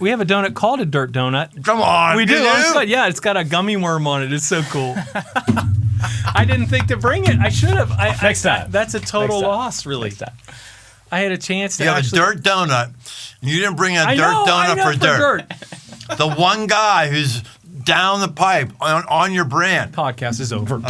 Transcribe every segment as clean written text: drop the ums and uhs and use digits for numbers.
We have a donut called a dirt donut. Come on. We do. You? Yeah, it's got a gummy worm on it. It's so cool. I didn't think to bring it. I should have. Next time. That's a total Next time. loss, really. Next time. I had a chance to You have actually... a dirt donut. You didn't bring a dirt I donut know, for dirt. The one guy who's down the pipe on your brand. Podcast is over.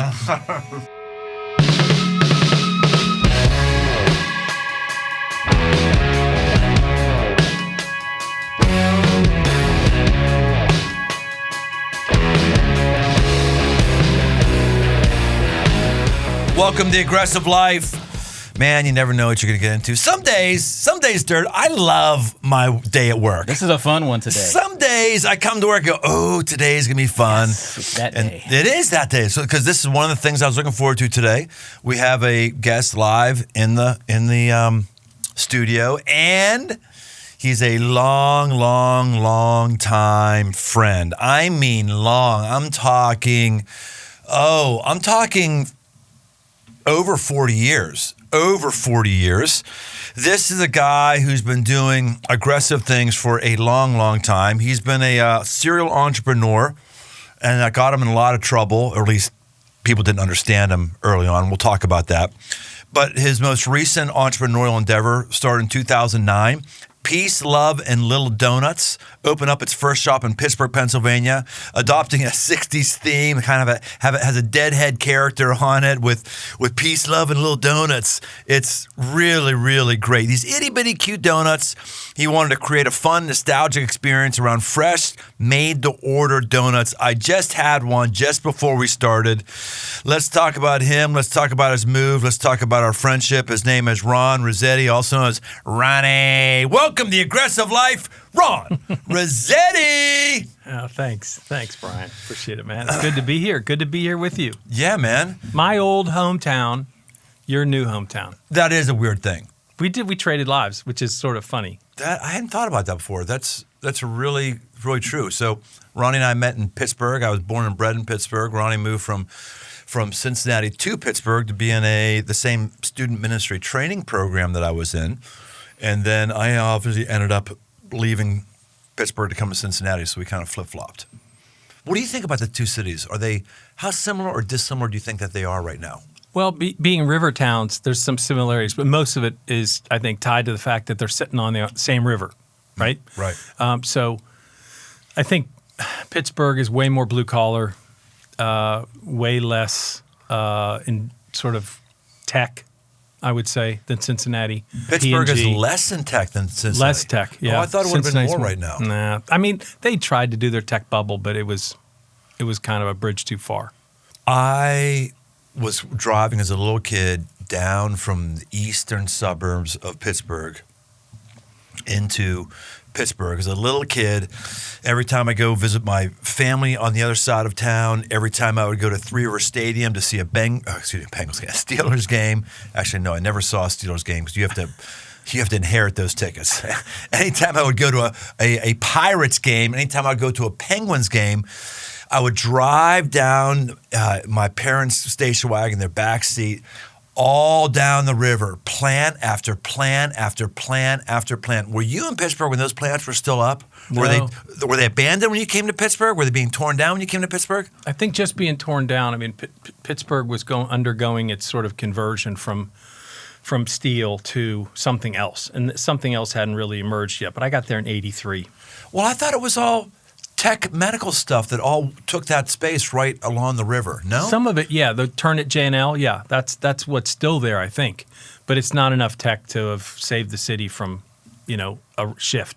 Welcome to Aggressive Life. Man, you never know what you're going to get into. Some days, dirt, I love my day at work. This is a fun one today. Some days I come to work and go, oh, today's going to be fun. Yes, it's that and day. It is that day. So, because this is one of the things I was looking forward to today. We have a guest live in the studio, and he's a long time friend. I mean long. I'm talking over 40 years. Over 40 years. This is a guy who's been doing aggressive things for a long time. He's been a serial entrepreneur, and that got him in a lot of trouble, or at least people didn't understand him early on. We'll talk about that. But his most recent entrepreneurial endeavor started in 2009. Peace, Love, and Little Donuts opened up its first shop in Pittsburg, Pennsylvania, adopting a 60s theme, has a deadhead character on it with Peace, Love, and Little Donuts. It's really great. These itty-bitty cute donuts, he wanted to create a fun, nostalgic experience around fresh, made-to-order donuts. I just had one just before we started. Let's talk about him. Let's talk about his move. Let's talk about our friendship. His name is Ron Razete, also known as Ronnie. Welcome to Aggressive Life, Ron Razete. Oh, thanks, Brian. Appreciate it, man. It's good to be here. Good to be here with you. Yeah, man. My old hometown, your new hometown. That is a weird thing. We traded lives, which is sort of funny. That I hadn't thought about that before. That's really true. So Ronnie and I met in Pittsburgh. I was born and bred in Pittsburgh. Ronnie moved from Cincinnati to Pittsburgh to be in the same student ministry training program that I was in. And then I obviously ended up leaving Pittsburgh to come to Cincinnati, so we kind of flip-flopped. What do you think about the two cities? How similar or dissimilar do you think that they are right now? Well, being river towns, there's some similarities, but most of it is, I think, tied to the fact that they're sitting on the same river, right? Right. So I think Pittsburgh is way more blue-collar, way less in sort of tech, I would say, than Cincinnati. Pittsburgh P&G. is less in tech than Cincinnati. Less tech, yeah. Oh, I thought it would have been Cincinnati's more right now. Nah. I mean, they tried to do their tech bubble, but it was kind of a bridge too far. I was driving as a little kid down from the eastern suburbs of Pittsburgh into Pittsburgh as a little kid. Every time I go visit my family on the other side of town, every time I would go to Three River Stadium to see a Bengals game, a Steelers game. Actually, no, I never saw a Steelers game because you have to inherit those tickets. Anytime I would go to a Pirates game, anytime I would go to a Penguins game, I would drive down my parents' station wagon, their back seat, all down the river, plant after plant after plant after plant. Were you in Pittsburgh when those plants were still up? No. Were they abandoned when you came to Pittsburgh? Were they being torn down when you came to Pittsburgh? I think just being torn down. I mean, Pittsburgh was undergoing its sort of conversion from steel to something else, and something else hadn't really emerged yet. But I got there in '83. Well, I thought it was all tech medical stuff that all took that space right along the river. No? Some of it, yeah. The turn at J&L, yeah. That's what's still there, I think. But it's not enough tech to have saved the city from, a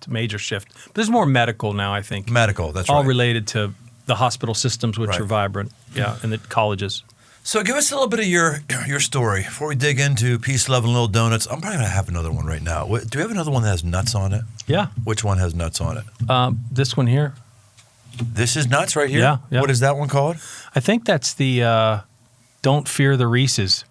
major shift. But there's more medical now, I think. Medical, that's right. All related to the hospital systems, which Right. are vibrant, yeah, and the colleges. So give us a little bit of your story before we dig into Peace, Love, and Little Donuts. I'm probably going to have another one right now. Do we have another one that has nuts on it? Yeah. Which one has nuts on it? This one here. This is nuts right here? Yeah. What is that one called? I think that's the Don't Fear the Reese's.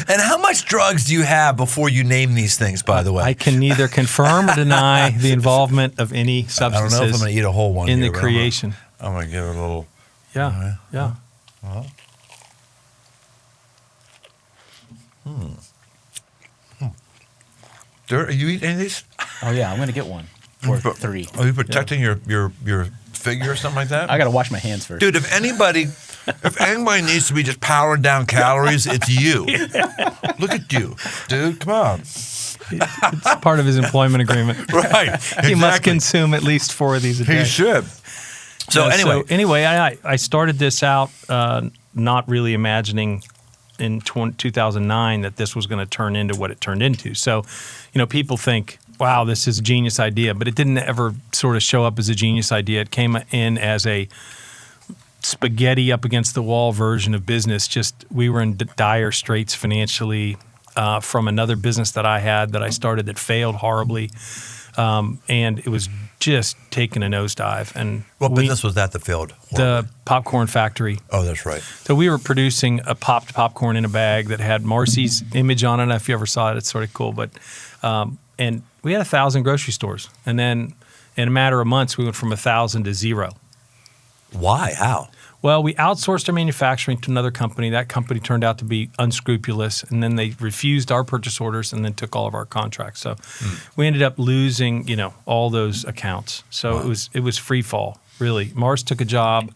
And how much drugs do you have before you name these things, by the way? I can neither confirm or deny the involvement of any I substances don't know if I'm going to eat a whole one in here, the but creation. I'm going to give it a little... Yeah, yeah. Are you eating any of these? Oh yeah, I'm gonna get one or 3. Are you protecting your figure or something like that? I gotta wash my hands first. Dude, if anybody needs to be just powering down calories, it's you. Look at you, dude. Come on. It's part of his employment agreement. Right. He must exactly. consume at least 4 of these a day. He should. So anyway, I started this out not really imagining in 2009 that this was going to turn into what it turned into. So, people think, wow, this is a genius idea, but it didn't ever sort of show up as a genius idea. It came in as a spaghetti up against the wall version of business. Just we were in dire straits financially from another business that I had that I started that failed horribly. And it was just taking a nosedive. And what business was that failed? The popcorn factory. Oh, that's right. So we were producing a popped popcorn in a bag that had Marci's image on it. If you ever saw it, it's sort of cool. But and we had 1,000 grocery stores, and then in a matter of months, we went from 1,000 to 0. Why? How? Well, we outsourced our manufacturing to another company. That company turned out to be unscrupulous, and then they refused our purchase orders and then took all of our contracts. So we ended up losing, all those accounts. So it was free fall, really. Mars took a job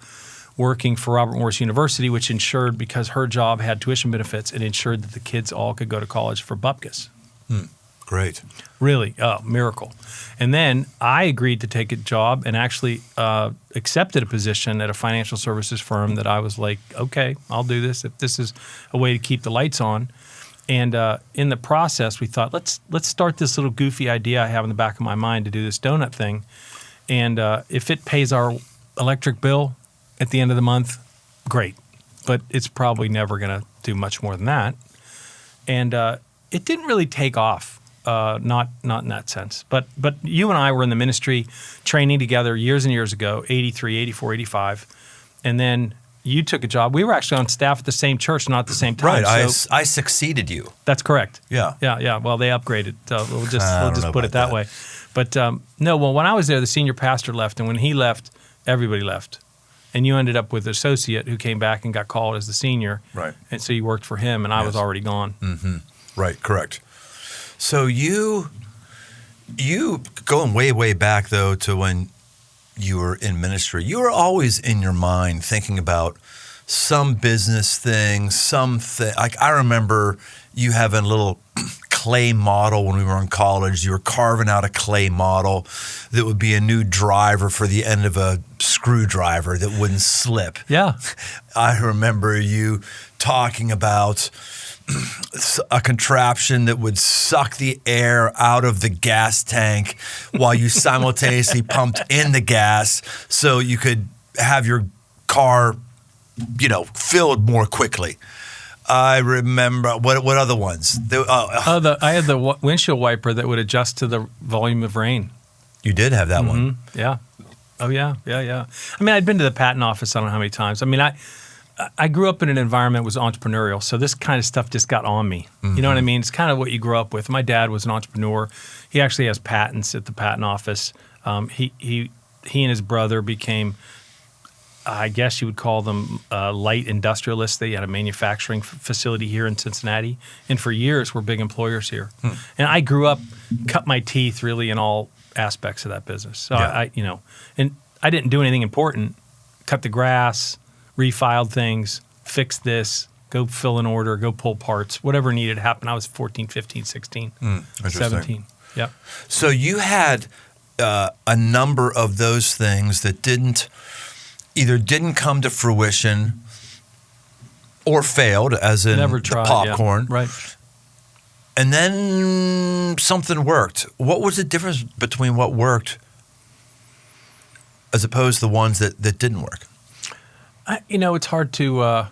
working for Robert Morris University, which ensured, because her job had tuition benefits, it ensured that the kids all could go to college for bupkis. Great. Really, miracle. And then I agreed to take a job and actually accepted a position at a financial services firm that I was like, okay, I'll do this if this is a way to keep the lights on. And in the process, we thought, let's start this little goofy idea I have in the back of my mind to do this donut thing. And if it pays our electric bill at the end of the month, great. But it's probably never going to do much more than that. And it didn't really take off. Not in that sense. But you and I were in the ministry training together years and years ago, 83, 84, 85. And then you took a job. We were actually on staff at the same church, not at the same time. Right. So I succeeded you. That's correct. Yeah. Yeah. Well, they upgraded. So we'll just put it that way. But when I was there, the senior pastor left. And when he left, everybody left. And you ended up with an associate who came back and got called as the senior. Right. And so you worked for him, and I was already gone. Mm-hmm. Right. Correct. So you going way, way back, though, to when you were in ministry, you were always in your mind thinking about some business thing, something. Like I remember you having a little clay model when we were in college. You were carving out a clay model that would be a new driver for the end of a screwdriver that wouldn't slip. Yeah. I remember you talking about a contraption that would suck the air out of the gas tank while you simultaneously pumped in the gas so you could have your car, filled more quickly. I remember what other ones? I had the windshield wiper that would adjust to the volume of rain. You did have that one. Yeah. Oh yeah. I mean, I'd been to the patent office I don't know how many times. I mean, I grew up in an environment that was entrepreneurial, so this kind of stuff just got on me. Mm-hmm. You know what I mean? It's kind of what you grow up with. My dad was an entrepreneur. He actually has patents at the patent office. He and his brother became, I guess you would call them light industrialists. They had a manufacturing facility here in Cincinnati, and for years were big employers here. And I grew up, cut my teeth really in all aspects of that business. So and I didn't do anything important. Cut the grass, refiled things, fix this, go fill an order, go pull parts, whatever needed to happen. I was 14, 15, 16, 17. Yeah. So you had a number of those things that either didn't come to fruition or failed, as in Never tried, the popcorn. Yeah. Right. And then something worked. What was the difference between what worked as opposed to the ones that didn't work? It's hard to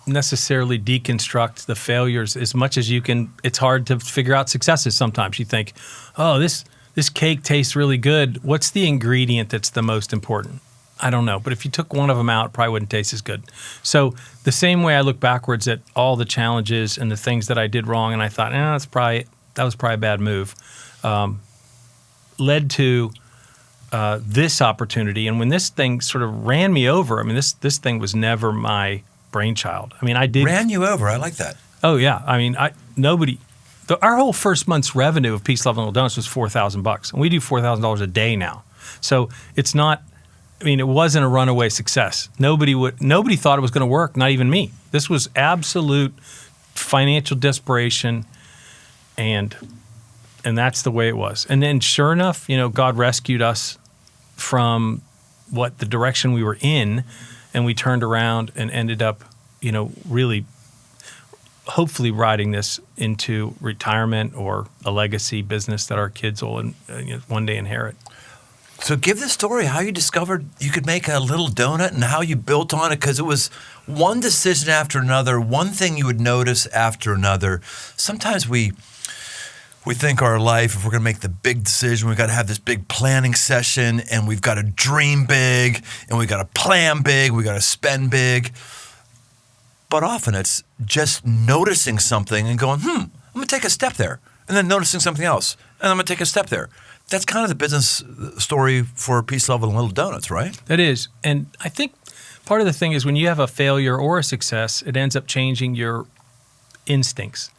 necessarily deconstruct the failures as much as you can. It's hard to figure out successes sometimes. You think, oh, this cake tastes really good. What's the ingredient that's the most important? I don't know. But if you took one of them out, it probably wouldn't taste as good. So the same way I look backwards at all the challenges and the things that I did wrong, and I thought, that was probably a bad move, led to this opportunity. And when this thing sort of ran me over, I mean, this thing was never my brainchild. I mean, I did. Ran you over. I like that. Oh, yeah. I mean, the Our whole first month's revenue of Peace, Love, and Little Donuts was $4,000, and we do $4,000 a day now. So it's not. I mean, it wasn't a runaway success. Nobody thought it was going to work. Not even me. This was absolute financial desperation, and that's the way it was. And then, sure enough, God rescued us from the direction we were in, and we turned around and ended up, really, hopefully, riding this into retirement or a legacy business that our kids will one day inherit. So give the story how you discovered you could make a little donut and how you built on it, because it was one decision after another, one thing you would notice after another. Sometimes we think our life, if we're going to make the big decision, we've got to have this big planning session, and we've got to dream big, and we've got to plan big, we've got to spend big. But often it's just noticing something and going, I'm going to take a step there, and then noticing something else, and I'm going to take a step there. That's kind of the business story for Peace, Love, and Little Donuts, right? That is. And I think part of the thing is when you have a failure or a success, it ends up changing your instincts.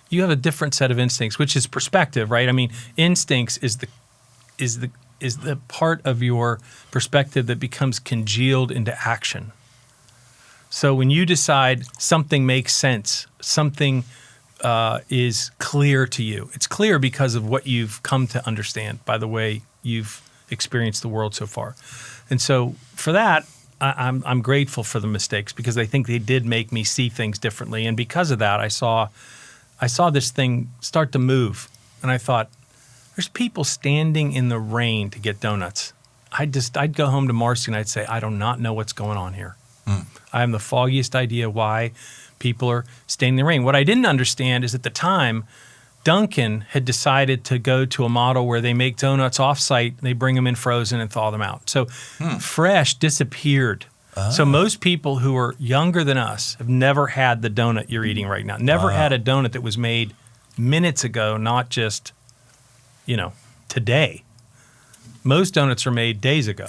You have a different set of instincts, which is perspective, right? I mean, instincts is the part of your perspective that becomes congealed into action. So when you decide something makes sense, something is clear to you. It's clear because of what you've come to understand by the way you've experienced the world so far. And so for that, I'm grateful for the mistakes, because I think they did make me see things differently. And because of that, I saw this thing start to move. And I thought, there's people standing in the rain to get donuts. I'd go home to Marci and I'd say, I do not know what's going on here. I have the foggiest idea why people are staying in the rain. What I didn't understand is at the time, Dunkin' had decided to go to a model where they make donuts off-site, they bring them in frozen and thaw them out. So fresh disappeared. So most people who are younger than us have never had the donut you're eating right now. Never had a donut that was made minutes ago, not just, today. Most donuts are made days ago,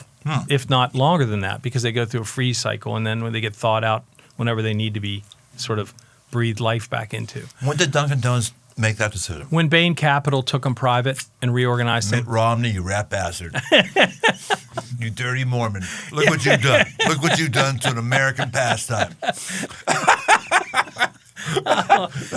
if not longer than that, because they go through a freeze cycle, and then when they get thawed out whenever they need to be sort of breathe life back into. When did Dunkin' Donuts make that decision? When Bain Capital took them private and reorganized them. Mitt Romney, you rat bastard. You dirty Mormon. Look what you've done. Look what you've done to an American pastime.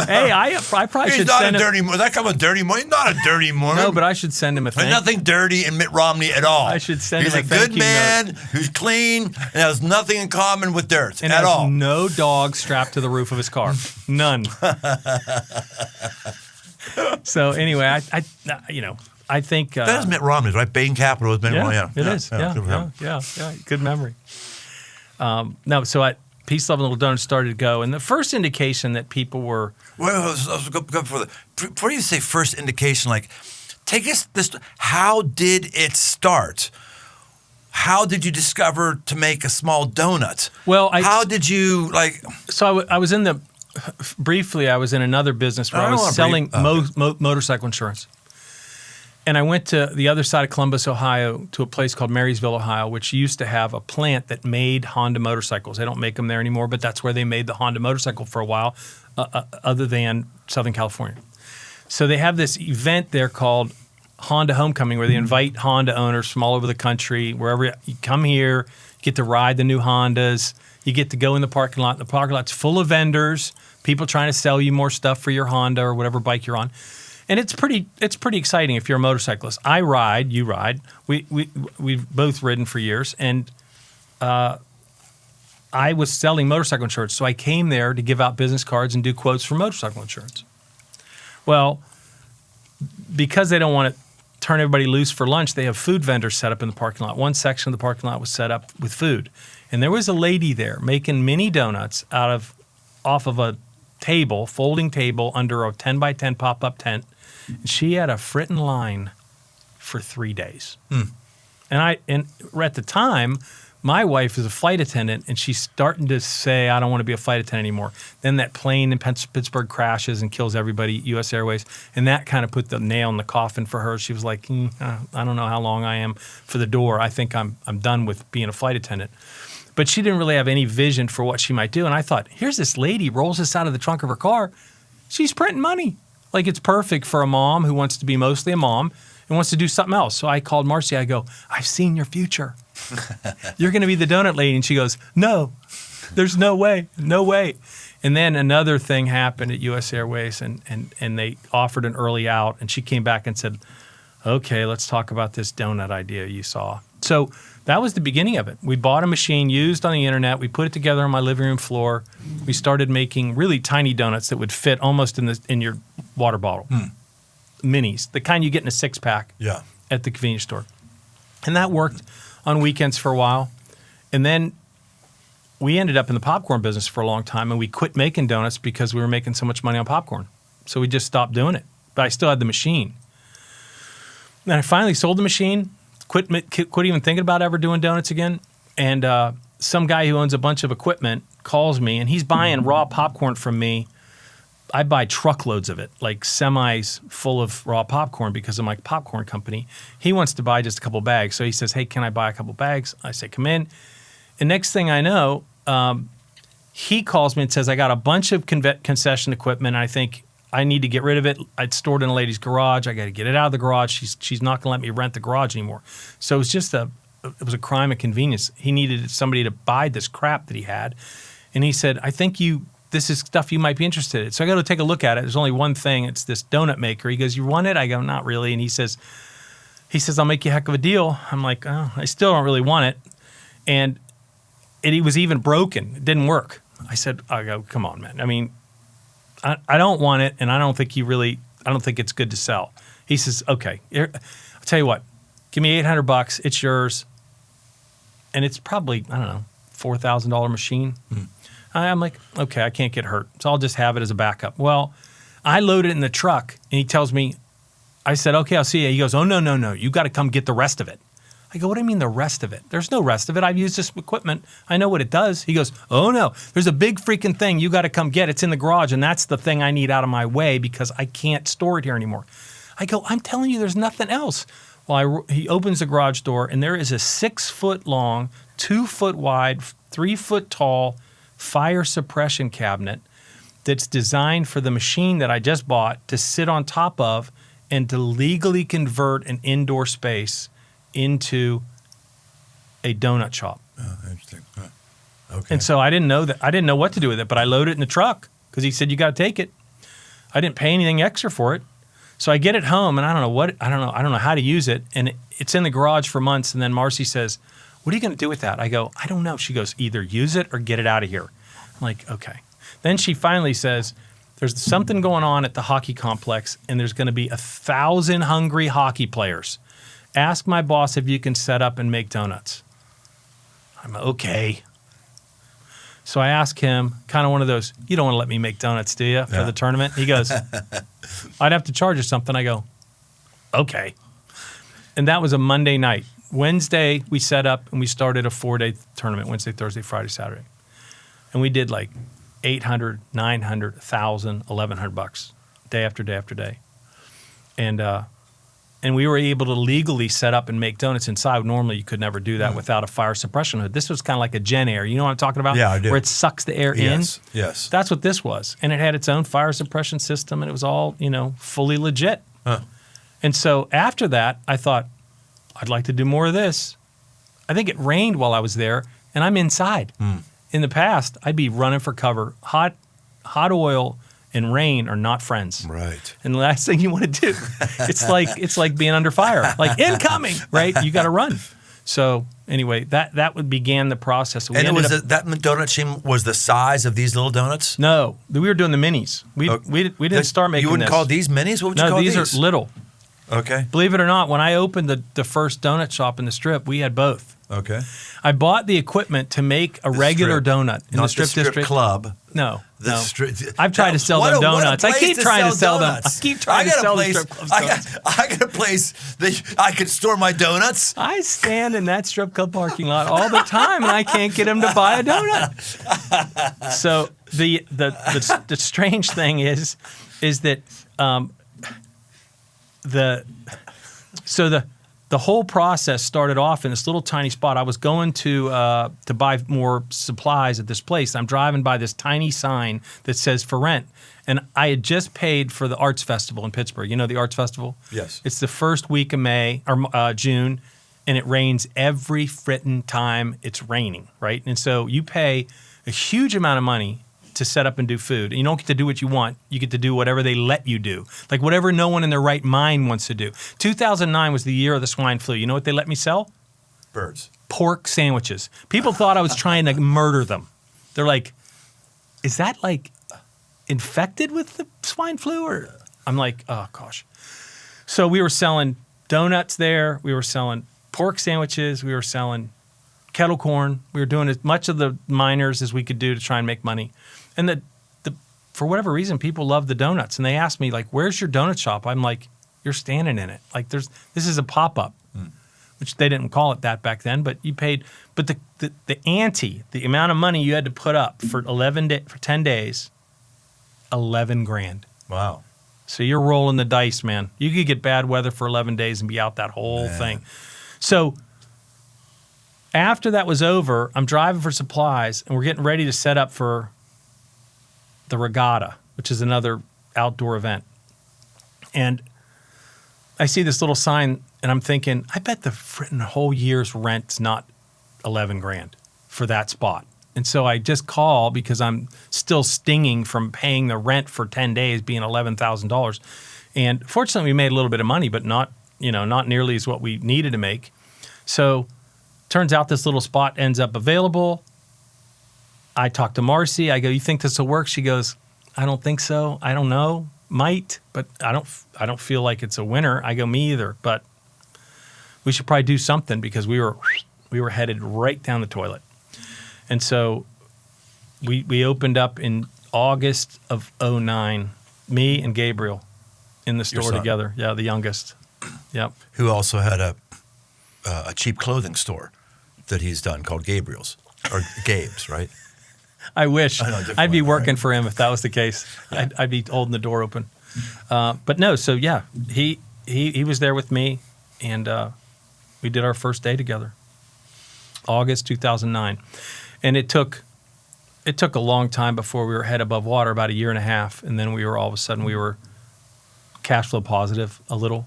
Hey, I probably He's should not send a him. dirty Mormon. That come a dirty Mormon? He's not a dirty Mormon. No, but I should send him a There's thing. nothing dirty in Mitt Romney at all. I should send He's him a a thank good you man note. who's clean and has nothing in common with dirt And at has all. no dog strapped to the roof of his car. None. So anyway, I think That is Mitt Romney, right? Bain Capital is Mitt Romney. Yeah, it is. Yeah. Good memory. No, so at Peace, Love, and Little Donuts started to go, and the first indication that people were. Well, let's go before you say first indication, like, take us this. How did it start? How did you discover to make a small donut? Well, how did you like? So I was in briefly. I was in another business where I was selling motorcycle insurance. And I went to the other side of Columbus, Ohio, to a place called Marysville, Ohio, which used to have a plant that made Honda motorcycles. They don't make them there anymore, but that's where they made the Honda motorcycle for a while, other than Southern California. So they have this event there called Honda Homecoming, where they invite Honda owners from all over the country. Wherever you come here, you get to ride the new Hondas. You get to go in the parking lot. The parking lot's full of vendors, people trying to sell you more stuff for your Honda or whatever bike you're on. And it's pretty exciting if you're a motorcyclist. I ride, you ride. We've both ridden for years, and I was selling motorcycle insurance, so I came there to give out business cards and do quotes for motorcycle insurance. Well, because they don't want to turn everybody loose for lunch, they have food vendors set up in the parking lot. One section of the parking lot was set up with food, and there was a lady there making mini donuts off of a table, folding table under a 10x10 pop-up tent. And she had a fritting line for 3 days. And at the time, my wife is a flight attendant, and she's starting to say, I don't want to be a flight attendant anymore. Then that plane in Pittsburg crashes and kills everybody, U.S. Airways, and that kind of put the nail in the coffin for her. She was like, I don't know how long I am for the door. I think I'm done with being a flight attendant. But she didn't really have any vision for what she might do. And I thought, here's this lady, rolls this out of the trunk of her car. She's printing money. Like it's perfect for a mom who wants to be mostly a mom and wants to do something else. So I called Marci. I go, I've seen your future. You're going to be the donut lady. And she goes, no, there's no way, no way. And then another thing happened at U.S. Airways, and they offered an early out. And she came back and said, okay, let's talk about this donut idea you saw. So that was the beginning of it. We bought a machine used on the internet. We put it together on my living room floor. We started making really tiny donuts that would fit almost in your water bottle. Minis, the kind you get in a 6-pack at the convenience store. And that worked on weekends for a while. And then we ended up in the popcorn business for a long time, and we quit making donuts because we were making so much money on popcorn. So we just stopped doing it. But I still had the machine. Then I finally sold the machine, quit even thinking about ever doing donuts again. And some guy who owns a bunch of equipment calls me, and he's buying raw popcorn from me. I buy truckloads of it, like semis full of raw popcorn because of my popcorn company. He wants to buy just a couple bags. So he says, hey, can I buy a couple bags? I say, come in. And next thing I know, he calls me and says, I got a bunch of concession equipment. I think I need to get rid of it. I'd stored in a lady's garage. I got to get it out of the garage. She's not going to let me rent the garage anymore. So it was just it was a crime of convenience. He needed somebody to buy this crap that he had. And he said, I think this is stuff you might be interested in. So I got to take a look at it. There's only one thing. It's this donut maker. He goes, you want it? I go, not really. And he says, I'll make you a heck of a deal. I'm like, oh, I still don't really want it. And he was even broken. It didn't work. I go, come on, man. I mean, I don't want it, and I don't think it's good to sell. He says, okay, I'll tell you what, give me $800, it's yours. And it's probably, I don't know, $4,000 machine. I'm like, okay, I can't get hurt, so I'll just have it as a backup. Well, I load it in the truck, and he tells me, I said, okay, I'll see you. He goes, oh, no, you got to come get the rest of it. I go, what do you mean the rest of it? There's no rest of it. I've used this equipment. I know what it does. He goes, oh, no, there's a big freaking thing you got to come get. It's in the garage, and that's the thing I need out of my way because I can't store it here anymore. I go, I'm telling you, there's nothing else. Well, he opens the garage door, and there is a 6-foot long, 2-foot wide, 3-foot tall fire suppression cabinet that's designed for the machine that I just bought to sit on top of and to legally convert an indoor space into a donut shop. Oh, interesting. Huh. Okay. And so I didn't know what to do with it, but I loaded it in the truck because he said you got to take it. I didn't pay anything extra for it. So I get it home and I don't know how to use it, and it's in the garage for months, and then Marci says, "What are you going to do with that?" I go, "I don't know." She goes, "Either use it or get it out of here." I'm like, "Okay." Then she finally says, "There's something going on at the hockey complex, and there's going to be 1,000 hungry hockey players. Ask my boss if you can set up and make donuts." I'm okay. So I ask him, kind of one of those, you don't want to let me make donuts, do you, for the tournament? He goes, I'd have to charge you something. I go, okay. And that was a Monday night. Wednesday, we set up and we started a 4-day tournament, Wednesday, Thursday, Friday, Saturday. And we did like $800, $900, $1,000, $1,100 day after day after day. And we were able to legally set up and make donuts inside. Normally, you could never do that without a fire suppression hood. This was kind of like a Gen Air. You know what I'm talking about? Yeah, I do. Where it sucks the air in. Yes. That's what this was. And it had its own fire suppression system, and it was all, fully legit. Huh. And so after that, I thought, I'd like to do more of this. I think it rained while I was there, and I'm inside. In the past, I'd be running for cover. Hot oil and rain are not friends. Right. And the last thing you want to do, it's like being under fire, like incoming, right? You got to run. So anyway, that began the process. And that donut machine was the size of these little donuts? No, we were doing the minis. We didn't start making this. You wouldn't call these minis? What would you call these? No, these are little. Okay. Believe it or not, when I opened the first donut shop in the Strip, we had both. Okay. I bought the equipment to make a regular donut in the Strip Strip District Club. No. I've tried to sell them donuts. I keep trying to sell them. I keep trying to sell the Strip Club donuts. I got a place that I could store my donuts. I stand in that strip club parking lot all the time, and I can't get them to buy a donut. So the strange thing is the whole process started off in this little tiny spot. I was going to buy more supplies at this place. I'm driving by this tiny sign that says for rent. And I had just paid for the Arts Festival in Pittsburgh. You know the Arts Festival? Yes. It's the first week of May or June, and it rains every fritten time it's raining, right? And so you pay a huge amount of money to set up and do food. And you don't get to do what you want. You get to do whatever they let you do, like whatever no one in their right mind wants to do. 2009 was the year of the swine flu. You know what they let me sell? Birds. Pork sandwiches. People thought I was trying to murder them. They're like, is that like infected with the swine flu? Or I'm like, oh gosh. So we were selling donuts there. We were selling pork sandwiches. We were selling kettle corn. We were doing as much of the minors as we could do to try and make money. And the for whatever reason, people love the donuts. And they asked me, like, where's your donut shop? I'm like, you're standing in it. Like, this is a pop-up, which they didn't call it that back then, but you paid. But the ante, the amount of money you had to put up for 10 days, 11 grand. Wow. So you're rolling the dice, man. You could get bad weather for 11 days and be out that whole thing. So after that was over, I'm driving for supplies, and we're getting ready to set up for the regatta, which is another outdoor event. And I see this little sign, and I'm thinking, I bet the whole year's rent's not 11 grand for that spot. And so I just call because I'm still stinging from paying the rent for 10 days being $11,000. And fortunately, we made a little bit of money, but not nearly as what we needed to make. So turns out this little spot ends up available. I talk to Marci. I go, you think this will work? She goes, I don't think so. I don't know. Might, but I don't feel like it's a winner. I go, me either. But we should probably do something because we were headed right down the toilet. And so we opened up in August of 2009, me and Gabriel in the store together. Yeah, the youngest. Yep. Who also had a cheap clothing store that he's done called Gabriel's or Gabe's, right? I wish. I'd be working right? for him if that was the case. I'd be holding the door open. But no, so yeah, he was there with me, and we did our first day together, August 2009. And it took a long time before we were head above water, about a year and a half, and then we were all of a sudden we were cash flow positive a little.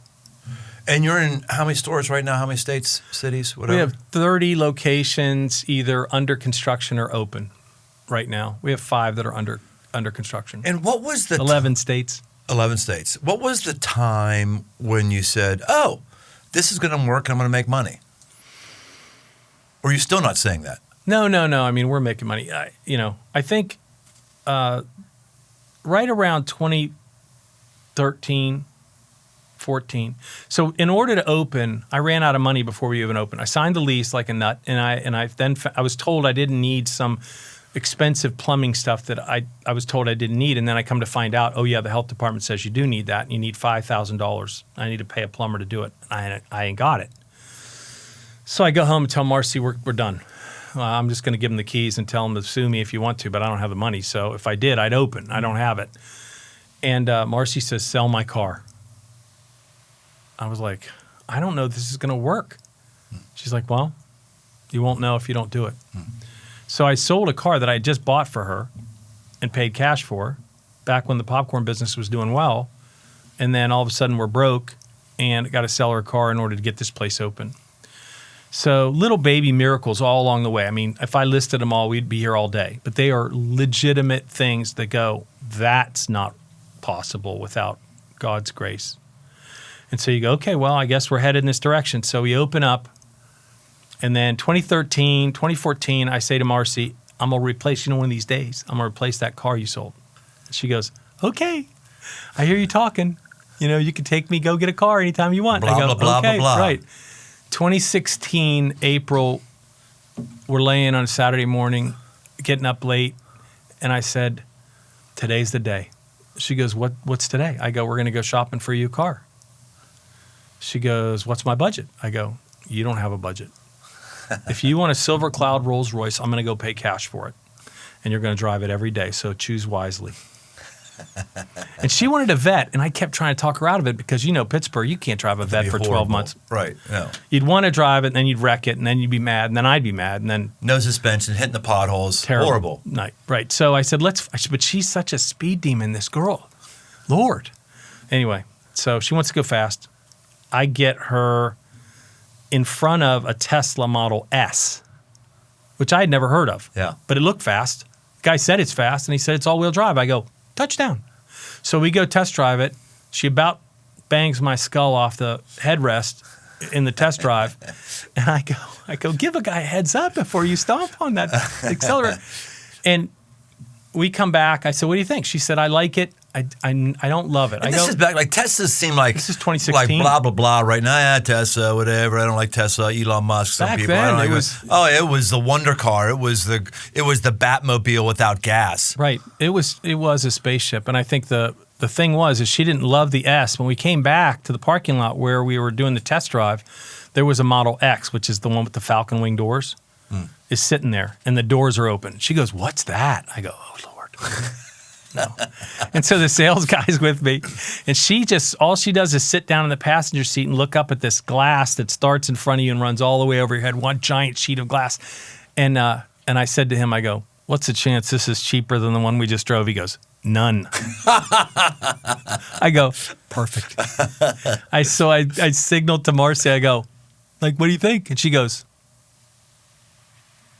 And you're in how many stores right now? How many states, cities, whatever? We have 30 locations either under construction or open right now. We have 5 that are under construction. And what was the 11 states. 11 states. What was the time when you said, "Oh, this is going to work. I'm going to make money"? Or are you still not saying that? No. I mean, we're making money. I think right around 2013, 14. So in order to open, I ran out of money before we even opened. I signed the lease like a nut, and I was told I didn't need some expensive plumbing stuff that I was told I didn't need, and then I come to find out, oh yeah, the health department says you do need that, and you need $5,000. I need to pay a plumber to do it. I ain't got it. So I go home and tell Marci we're done. I'm just going to give them the keys and tell them to sue me if you want to, but I don't have the money. So if I did, I'd open. I don't have it. And Marci says, sell my car. I was like, I don't know if this is going to work. She's like, well, you won't know if you don't do it. So I sold a car that I had just bought for her and paid cash for back when the popcorn business was doing well. And then all of a sudden we're broke and got to sell her a car in order to get this place open. So little baby miracles all along the way. I mean, if I listed them all, we'd be here all day. But they are legitimate things that go, that's not possible without God's grace. And so you go, okay, well, I guess we're headed in this direction. So we open up. And then 2013, 2014, I say to Marci, I'm going to replace, one of these days, I'm going to replace that car you sold. She goes, okay, I hear you talking. You can take me, go get a car anytime you want. Blah, I go, blah, okay, blah, blah. right. 2016, April, we're laying on a Saturday morning, getting up late, and I said, today's the day. She goes, what's today? I go, we're going to go shopping for you a car. She goes, what's my budget? I go, you don't have a budget. If you want a Silver Cloud Rolls Royce, I'm going to go pay cash for it. And you're going to drive it every day, so choose wisely. And she wanted a vet, and I kept trying to talk her out of it because, Pittsburgh, you can't drive a vet for 12 months. Right, no. You'd want to drive it, and then you'd wreck it, and then you'd be mad, and then I'd be mad, and then... No suspension, hitting the potholes. Terrible. Horrible. Right. So I said, but she's such a speed demon, this girl. Lord. Anyway, so she wants to go fast. I get her in front of a Tesla Model S, which I had never heard of. Yeah. But it looked fast. The guy said it's fast, and he said it's all-wheel drive. I go, touchdown. So we go test drive it. She about bangs my skull off the headrest in the test drive. And I go, give a guy a heads up before you stomp on that accelerator. And we come back. I said, what do you think? She said, I like it. I don't love it. And this is back, like Teslas seem like... This is 2016. Like blah, blah, blah right now. Yeah, Tesla, whatever. I don't like Tesla. Elon Musk, some Back people. then, I don't it like was... it was the wonder car. It was the Batmobile without gas. Right. It was a spaceship. And I think the thing is she didn't love the S. When we came back to the parking lot where we were doing the test drive, there was a Model X, which is the one with the falcon wing doors, is sitting there, and the doors are open. She goes, what's that? I go, oh, Lord. No. And so the sales guy's with me, and all she does is sit down in the passenger seat and look up at this glass that starts in front of you and runs all the way over your head, one giant sheet of glass. And I said to him, I go, what's the chance this is cheaper than the one we just drove? He goes, none. I go, perfect. I signaled to Marci, I go, what do you think? And she goes,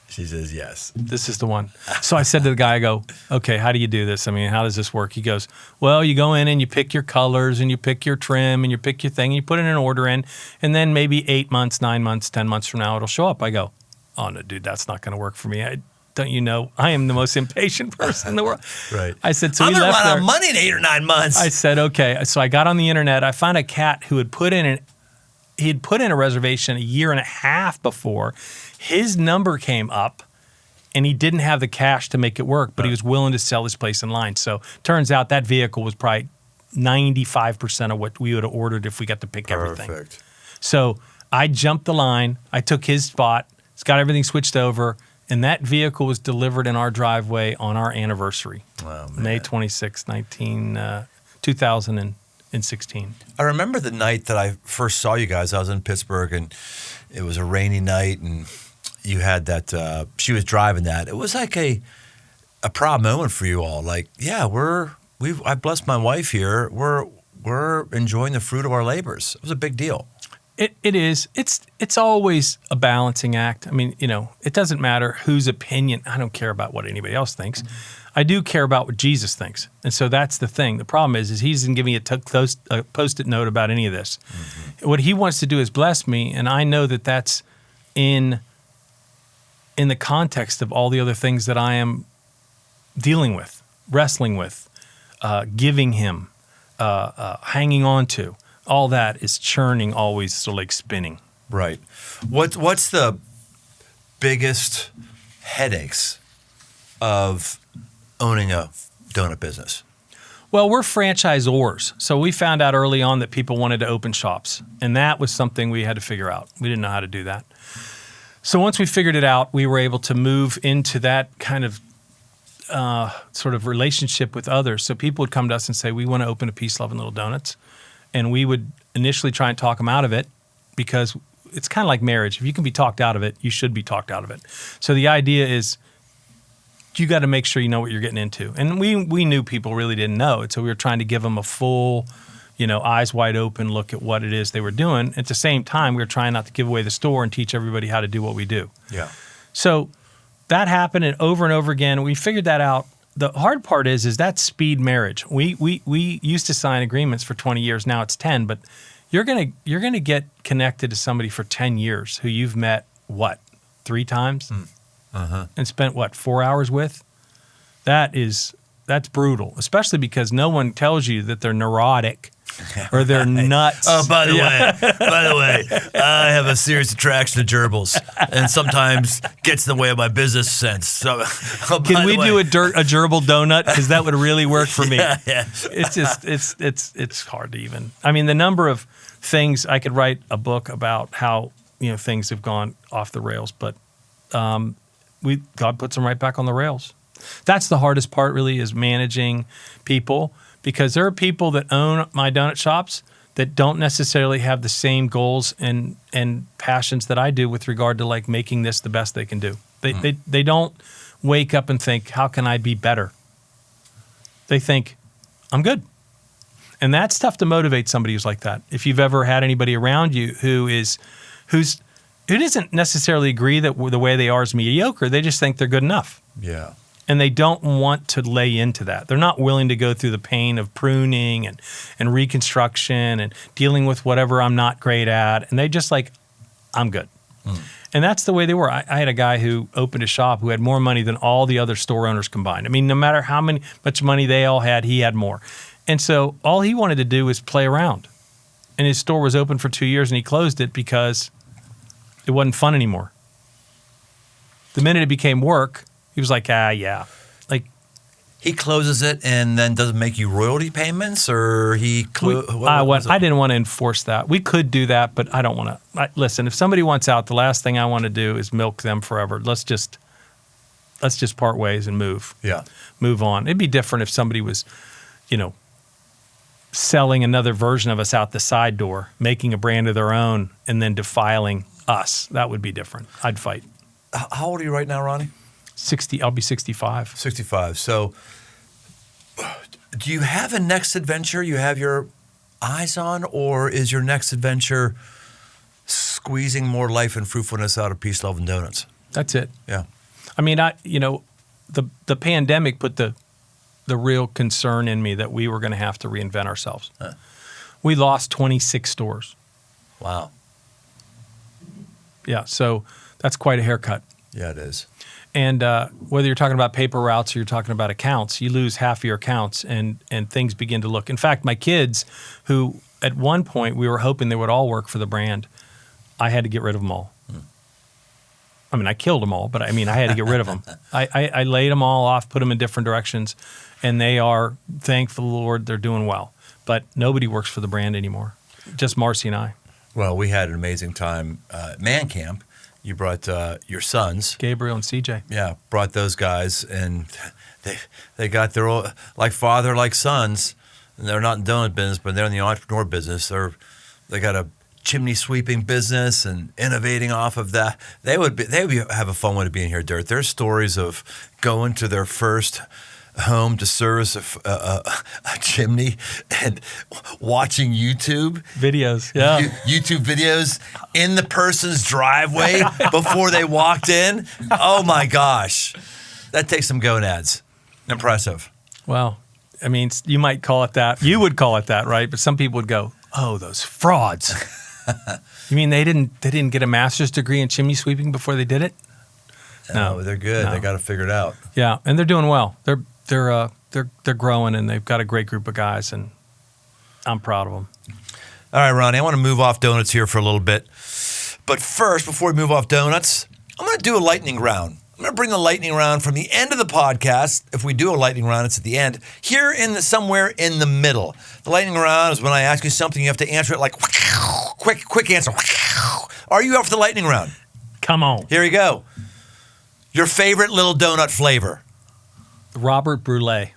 she says yes. This is the one. So I said to the guy, I go, okay, how do you do this? I mean, how does this work? He goes, well, you go in and you pick your colors and you pick your trim and you pick your thing and you put in an order in, and then maybe 8 months, 9 months, 10 months from now, it'll show up. I go, oh, no, dude, that's not going to work for me. Don't you know, I am the most impatient person in the world. Right. I said, so I'm we going to left run there. out of money in 8 or 9 months. I said, okay. So I got on the internet. I found a cat who had put in a reservation a year and a half before. His number came up, and he didn't have the cash to make it work, but he was willing to sell his place in line. So turns out that vehicle was probably 95% of what we would have ordered if we got to pick everything. Perfect. So I jumped the line. I took his spot. It's got everything switched over. And that vehicle was delivered in our driveway on our anniversary, May 26, 2016. I remember the night that I first saw you guys. I was in Pittsburgh, and it was a rainy night, and you had that. She was driving that. It was like a proud moment for you all. Like, yeah, I blessed my wife here. We're enjoying the fruit of our labors. It was a big deal. It is. It's always a balancing act. I mean, it doesn't matter whose opinion. I don't care about what anybody else thinks. I do care about what Jesus thinks. And so that's the thing. The problem is he doesn't give me a Post-it note about any of this. Mm-hmm. What he wants to do is bless me, and I know that that's in the context of all the other things that I am dealing with, wrestling with, giving him, hanging on to. All that is churning, always sort of like spinning. Right. What's the biggest headaches of owning a donut business? Well, we're franchisors, so we found out early on that people wanted to open shops, and that was something we had to figure out. We didn't know how to do that. So once we figured it out, we were able to move into that kind of sort of relationship with others. So people would come to us and say, we want to open a Peace, Love, and Little Donuts. And we would initially try and talk them out of it because it's kind of like marriage. If you can be talked out of it, you should be talked out of it. So the idea is you got to make sure you know what you're getting into. And we knew people really didn't know. And so we were trying to give them a full, eyes wide open look at what it is they were doing. At the same time, we were trying not to give away the store and teach everybody how to do what we do. Yeah. So that happened, and over again. We figured that out. The hard part is that's speed marriage. We used to sign agreements for 20 years. Now it's 10, but you're gonna get connected to somebody for 10 years who you've met 3 times and spent 4 hours with. That's brutal, especially because no one tells you that they're neurotic or they're nuts. Oh, by the way, I have a serious attraction to gerbils, and sometimes gets in the way of my business sense. So, can we do a gerbil donut? Because that would really work for me. Yeah. It's just it's hard to even. I mean, the number of things I could write a book about how things have gone off the rails, but God puts them right back on the rails. That's the hardest part, really, is managing people, because there are people that own my donut shops that don't necessarily have the same goals and passions that I do with regard to like making this the best they can do. They don't wake up and think, how can I be better? They think, I'm good. And that's tough to motivate somebody who's like that. If you've ever had anybody around you who doesn't necessarily agree that the way they are is mediocre, they just think they're good enough. Yeah. And they don't want to lay into that. They're not willing to go through the pain of pruning and reconstruction and dealing with whatever I'm not great at. And they just like, I'm good. And that's the way they were. I had a guy who opened a shop who had more money than all the other store owners combined. I mean, no matter how much money they all had, he had more. And so all he wanted to do was play around. And his store was open for 2 years and he closed it because it wasn't fun anymore. The minute it became work, he was like, yeah. Like, he closes it and then doesn't make you royalty payments, or I didn't want to enforce that. We could do that, but I don't want to. Listen, if somebody wants out, the last thing I want to do is milk them forever. Let's just part ways and move. Yeah. Move on. It'd be different if somebody was, selling another version of us out the side door, making a brand of their own, and then defiling us. That would be different. I'd fight. How old are you right now, Ronnie? 60. I'll be 65. 65. So, do you have a next adventure you have your eyes on, or is your next adventure squeezing more life and fruitfulness out of Peace, Love, and Donuts? That's it. Yeah. I mean, the pandemic put the real concern in me that we were going to have to reinvent ourselves. Huh. We lost 26 stores. Wow. Yeah, so that's quite a haircut. Yeah, it is. And whether you're talking about paper routes or you're talking about accounts, you lose half of your accounts and things begin to look. In fact, my kids, who at one point we were hoping they would all work for the brand, I had to get rid of them all. I mean, I killed them all, but I had to get rid of them. I laid them all off, put them in different directions, and they are, thank the Lord, they're doing well. But nobody works for the brand anymore, just Marci and I. Well, we had an amazing time at Man Camp. You brought your sons. Gabriel and CJ. Yeah, brought those guys, and they got their own, like father, like sons. And they're not in donut business, but they're in the entrepreneur business. They got a chimney sweeping business and innovating off of that. They would have a fun one to be in here, Dirt. There's stories of going to their first home to service a chimney and watching YouTube videos. Yeah, YouTube videos in the person's driveway before they walked in. Oh my gosh, that takes some gonads. Impressive. Well, I mean, you might call it that. You would call it that, right? But some people would go, "Oh, those frauds." You mean they didn't get a master's degree in chimney sweeping before they did it? No, they're good. No. They got to figure it out. Yeah, and they're doing well. They're growing, and they've got a great group of guys, and I'm proud of them. All right, Ronnie, I want to move off donuts here for a little bit. But first, before we move off donuts, I'm going to do a lightning round. I'm going to bring the lightning round from the end of the podcast. If we do a lightning round, it's at the end. Here somewhere in the middle. The lightning round is when I ask you something, you have to answer it like quick answer. Are you up for the lightning round? Come on. Here we go. Your favorite little donut flavor? Robert Brulee.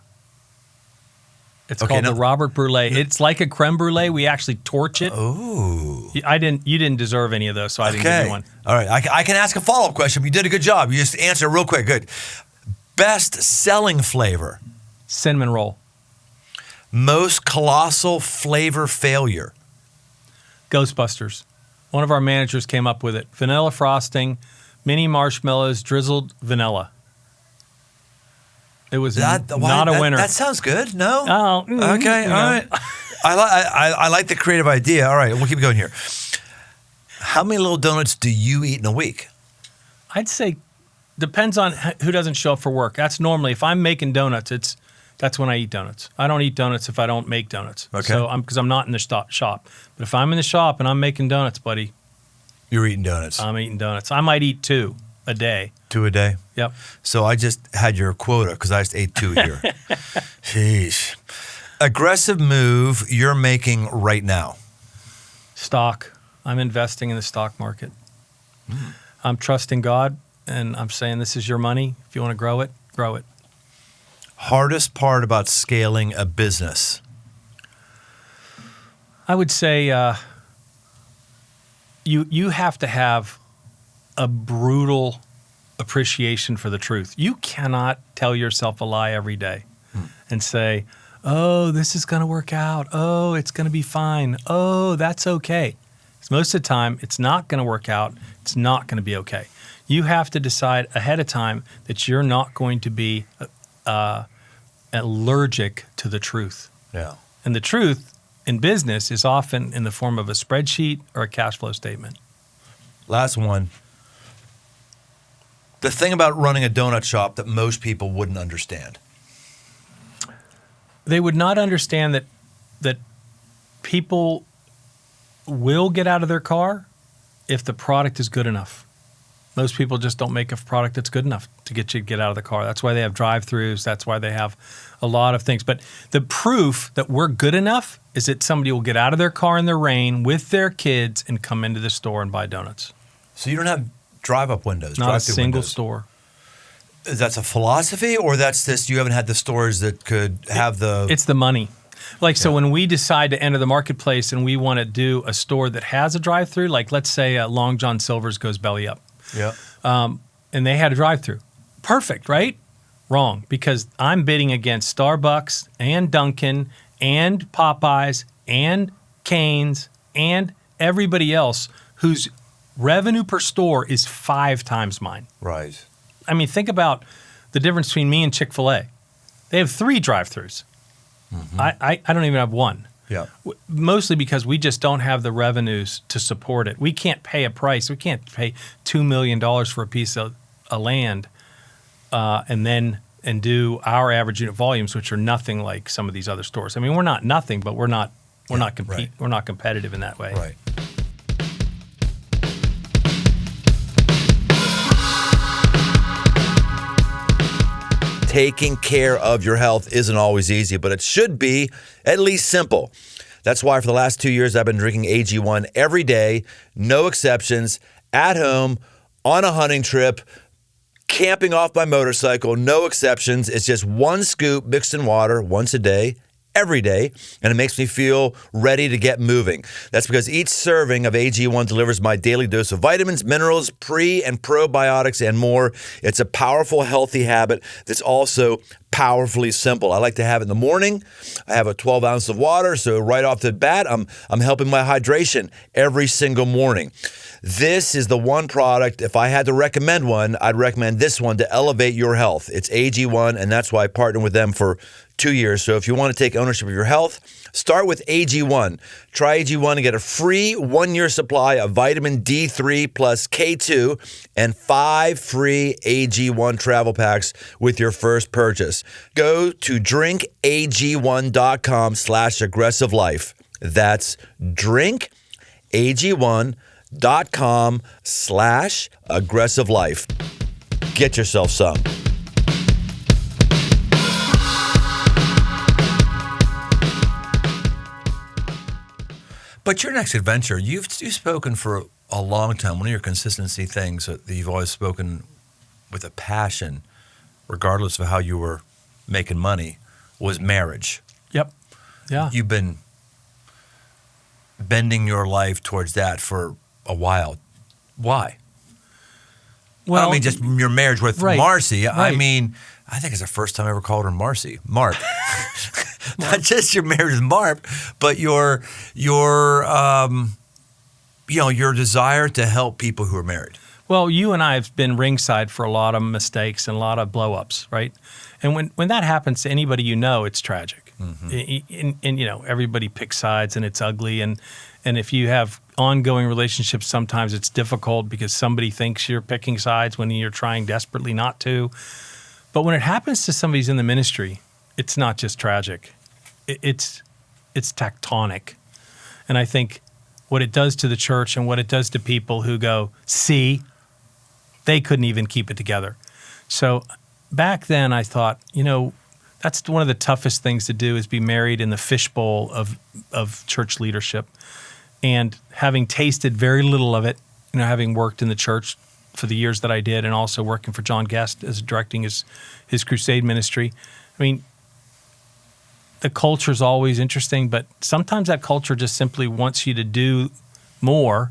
It's called the Robert Brulee. It's like a creme brulee. We actually torch it. Oh. You didn't deserve any of those, so I didn't give you one. All right. I can ask a follow-up question. You did a good job. You just answer real quick. Good. Best selling flavor? Cinnamon roll. Most colossal flavor failure? Ghostbusters. One of our managers came up with it. Vanilla frosting, mini marshmallows, drizzled vanilla. It was not a winner. That sounds good. No? Oh. Okay. All right. I like the creative idea. All right. We'll keep going here. How many little donuts do you eat in a week? I'd say depends on who doesn't show up for work. That's normally, if I'm making donuts, that's when I eat donuts. I don't eat donuts if I don't make donuts. Okay. So because I'm not in the shop. But if I'm in the shop and I'm making donuts, buddy. You're eating donuts. I'm eating donuts. I might eat 2 a day. 2 a day? Yep. So I just had your quota because I just ate 2 here. Sheesh. Aggressive move you're making right now? Stock. I'm investing in the stock market. I'm trusting God, and I'm saying this is your money. If you want to grow it, grow it. Hardest part about scaling a business? I would say you have to have a brutal appreciation for the truth. You cannot tell yourself a lie every day and say, oh, this is going to work out. Oh, it's going to be fine. Oh, that's okay. 'Cause most of the time, it's not going to work out. It's not going to be okay. You have to decide ahead of time that you're not going to be allergic to the truth. Yeah. And the truth in business is often in the form of a spreadsheet or a cash flow statement. Last one. The thing about running a donut shop that most people wouldn't understand. They would not understand that people will get out of their car if the product is good enough. Most people just don't make a product that's good enough to get you to get out of the car. That's why they have drive-throughs. That's why they have a lot of things. But the proof that we're good enough is that somebody will get out of their car in the rain with their kids and come into the store and buy donuts. So you don't have drive-up windows, Not a drive-through single windows. store. That's a philosophy, or that's this? You haven't had the stores that could have the. It's the money. Like, so when we decide to enter the marketplace and we want to do a store that has a drive-through, like let's say Long John Silver's goes belly up. Yeah. And they had a drive-through. Perfect, right? Wrong, because I'm bidding against Starbucks and Dunkin' and Popeyes and Cane's and everybody else whose revenue per store is 5 times mine. Right. I mean, think about the difference between me and Chick-fil-A. They have 3 drive-throughs. Mm-hmm. I don't even have 1. Yeah. Mostly because we just don't have the revenues to support it. We can't pay a price. We can't pay $2 million for a piece of land and do our average unit volumes, which are nothing like some of these other stores. I mean, we're not nothing, but we're not competitive in that way. Right. Taking care of your health isn't always easy, but it should be at least simple. That's why for the last 2 years, I've been drinking AG1 every day, no exceptions, at home, on a hunting trip, camping off my motorcycle, no exceptions. It's just 1 scoop mixed in water once a day, every day, and it makes me feel ready to get moving. That's because each serving of AG1 delivers my daily dose of vitamins, minerals, pre- and probiotics, and more. It's a powerful, healthy habit that's also powerfully simple. I like to have it in the morning. I have a 12 ounce of water, so right off the bat, I'm helping my hydration every single morning. This is the one product, if I had to recommend one, I'd recommend this one to elevate your health. It's AG1, and that's why I partnered with them for 2 years. So if you want to take ownership of your health, start with AG1. Try AG1 and get a free 1-year supply of vitamin D3 plus K2 and 5 free AG1 travel packs with your first purchase. Go to drinkag1.com/aggressivelife. That's drinkag1.com/aggressivelife. Get yourself some. But your next adventure, you've spoken for a long time. One of your consistency things that you've always spoken with a passion, regardless of how you were making money, was marriage. Yep. Yeah. You've been bending your life towards that for a while. Why? Well, I don't mean just your marriage with right, Marci. right. I mean, I think it's the first time I ever called her Marci. Mark. Not just your marriage with Mark, but your desire to help people who are married. Well, you and I have been ringside for a lot of mistakes and a lot of blow-ups, right? And when that happens to anybody you know, it's tragic. Mm-hmm. And everybody picks sides, and it's ugly. And if you have ongoing relationships, sometimes it's difficult because somebody thinks you're picking sides when you're trying desperately not to. But when it happens to somebody who's in the ministry, it's not just tragic. It's tectonic. And I think what it does to the church and what it does to people who go, see, they couldn't even keep it together. So back then I thought, that's one of the toughest things to do is be married in the fishbowl of church leadership. And having tasted very little of it, having worked in the church for the years that I did, and also working for John Guest as directing his crusade ministry. I mean, the culture is always interesting, but sometimes that culture just simply wants you to do more,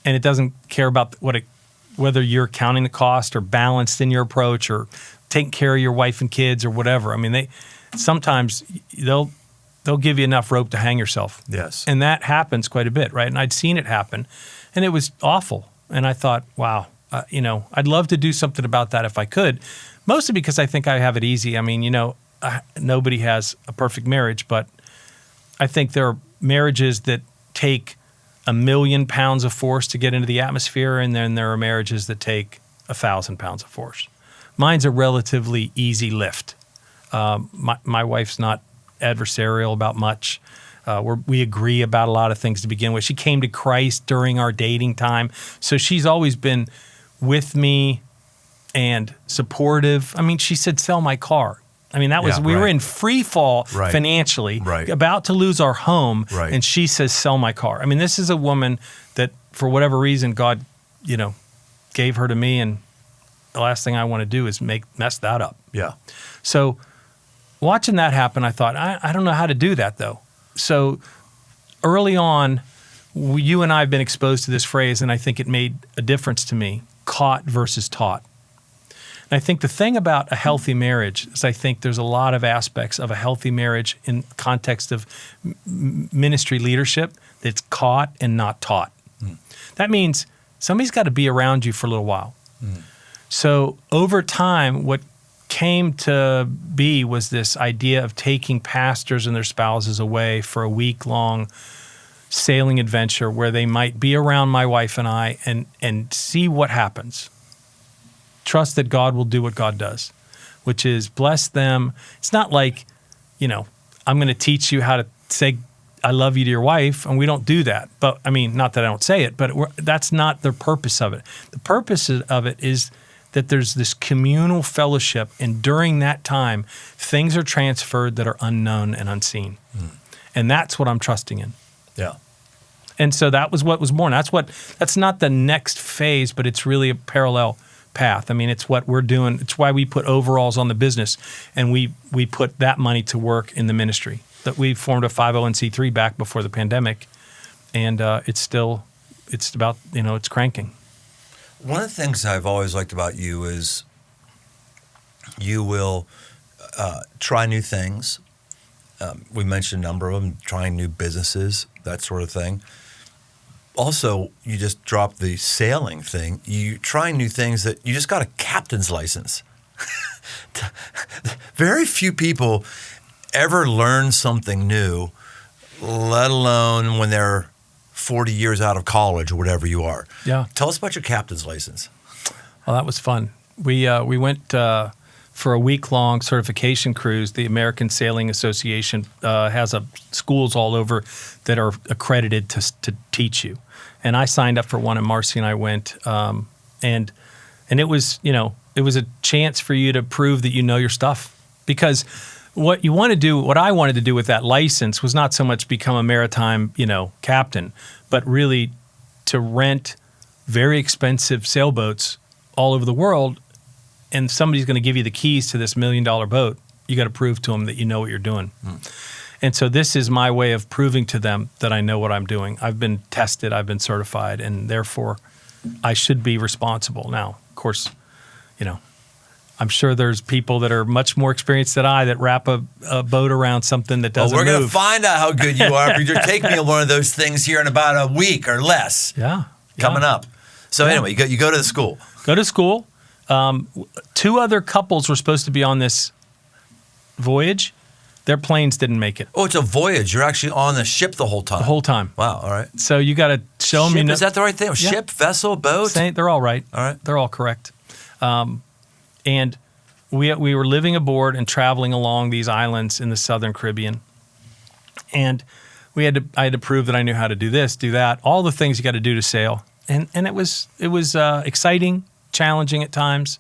and it doesn't care about whether you're counting the cost or balanced in your approach or taking care of your wife and kids or whatever. I mean, sometimes they'll give you enough rope to hang yourself. Yes. And that happens quite a bit, right? And I'd seen it happen, and it was awful. And I thought, wow, I'd love to do something about that if I could, mostly because I think I have it easy. I mean, nobody has a perfect marriage, but I think there are marriages that take 1 million pounds of force to get into the atmosphere, and then there are marriages that take 1,000 pounds of force. Mine's a relatively easy lift. My wife's not adversarial about much. We agree about a lot of things to begin with. She came to Christ during our dating time, so she's always been with me and supportive. I mean, she said, "Sell my car." I mean, we were in free fall financially, about to lose our home, and she says, "Sell my car." I mean, this is a woman that, for whatever reason, God, gave her to me, and the last thing I want to do is mess that up. Yeah. So, watching that happen, I thought, I don't know how to do that though. So, early on, you and I have been exposed to this phrase, and I think it made a difference to me: caught versus taught. And I think the thing about a healthy marriage is I think there's a lot of aspects of a healthy marriage in context of ministry leadership that's caught and not taught. That means somebody's got to be around you for a little while. So over time, what came to be was this idea of taking pastors and their spouses away for a week-long sailing adventure where they might be around my wife and I and see what happens. Trust that God will do what God does, which is bless them. It's not like, I'm going to teach you how to say I love you to your wife, and we don't do that. But I mean, not that I don't say it, but that's not the purpose of it. The purpose of it is that there's this communal fellowship, and during that time, things are transferred that are unknown and unseen. And that's what I'm trusting in. Yeah. And so that was what was born. That's not the next phase, but it's really a parallel path. I mean, it's what we're doing. It's why we put overalls on the business, and we put that money to work in the ministry. That we formed a 501c3 back before the pandemic, and it's about, it's cranking. One of the things I've always liked about you is you will try new things. We mentioned a number of them, trying new businesses, that sort of thing. Also, you just dropped the sailing thing. You trying new things that you just got a captain's license. Very few people ever learn something new, let alone when they're 40 years out of college or whatever you are. Yeah. Tell us about your captain's license. Well, that was fun. We went for a week-long certification cruise. The American Sailing Association has schools all over that are accredited to teach you. And I signed up for one, and Marci and I went. And it was, it was a chance for you to prove that you know your stuff. Because what I wanted to do with that license was not so much become a maritime, captain, but really to rent very expensive sailboats all over the world, and somebody's going to give you the keys to this $1 million boat. You got to prove to them that you know what you're doing. And so this is my way of proving to them that I know what I'm doing. I've been tested, I've been certified, and therefore I should be responsible. Now, of course, I'm sure there's people that are much more experienced than I that wrap a boat around something that doesn't move. We're going to find out how good you are. You're taking me on one of those things here in about a week or less. Coming up. So anyway, you go to the school. Go to school. 2 other couples were supposed to be on this voyage. Their planes didn't make it. Oh, it's a voyage. You're actually on the ship the whole time. The whole time. Wow. All right. So you got to show them. Is that the right thing? Ship, vessel, boat? They're all right. All right. They're all correct. And we were living aboard and traveling along these islands in the Southern Caribbean. And I had to prove that I knew how to do this, do that, all the things you got to do to sail. And it was exciting, challenging at times.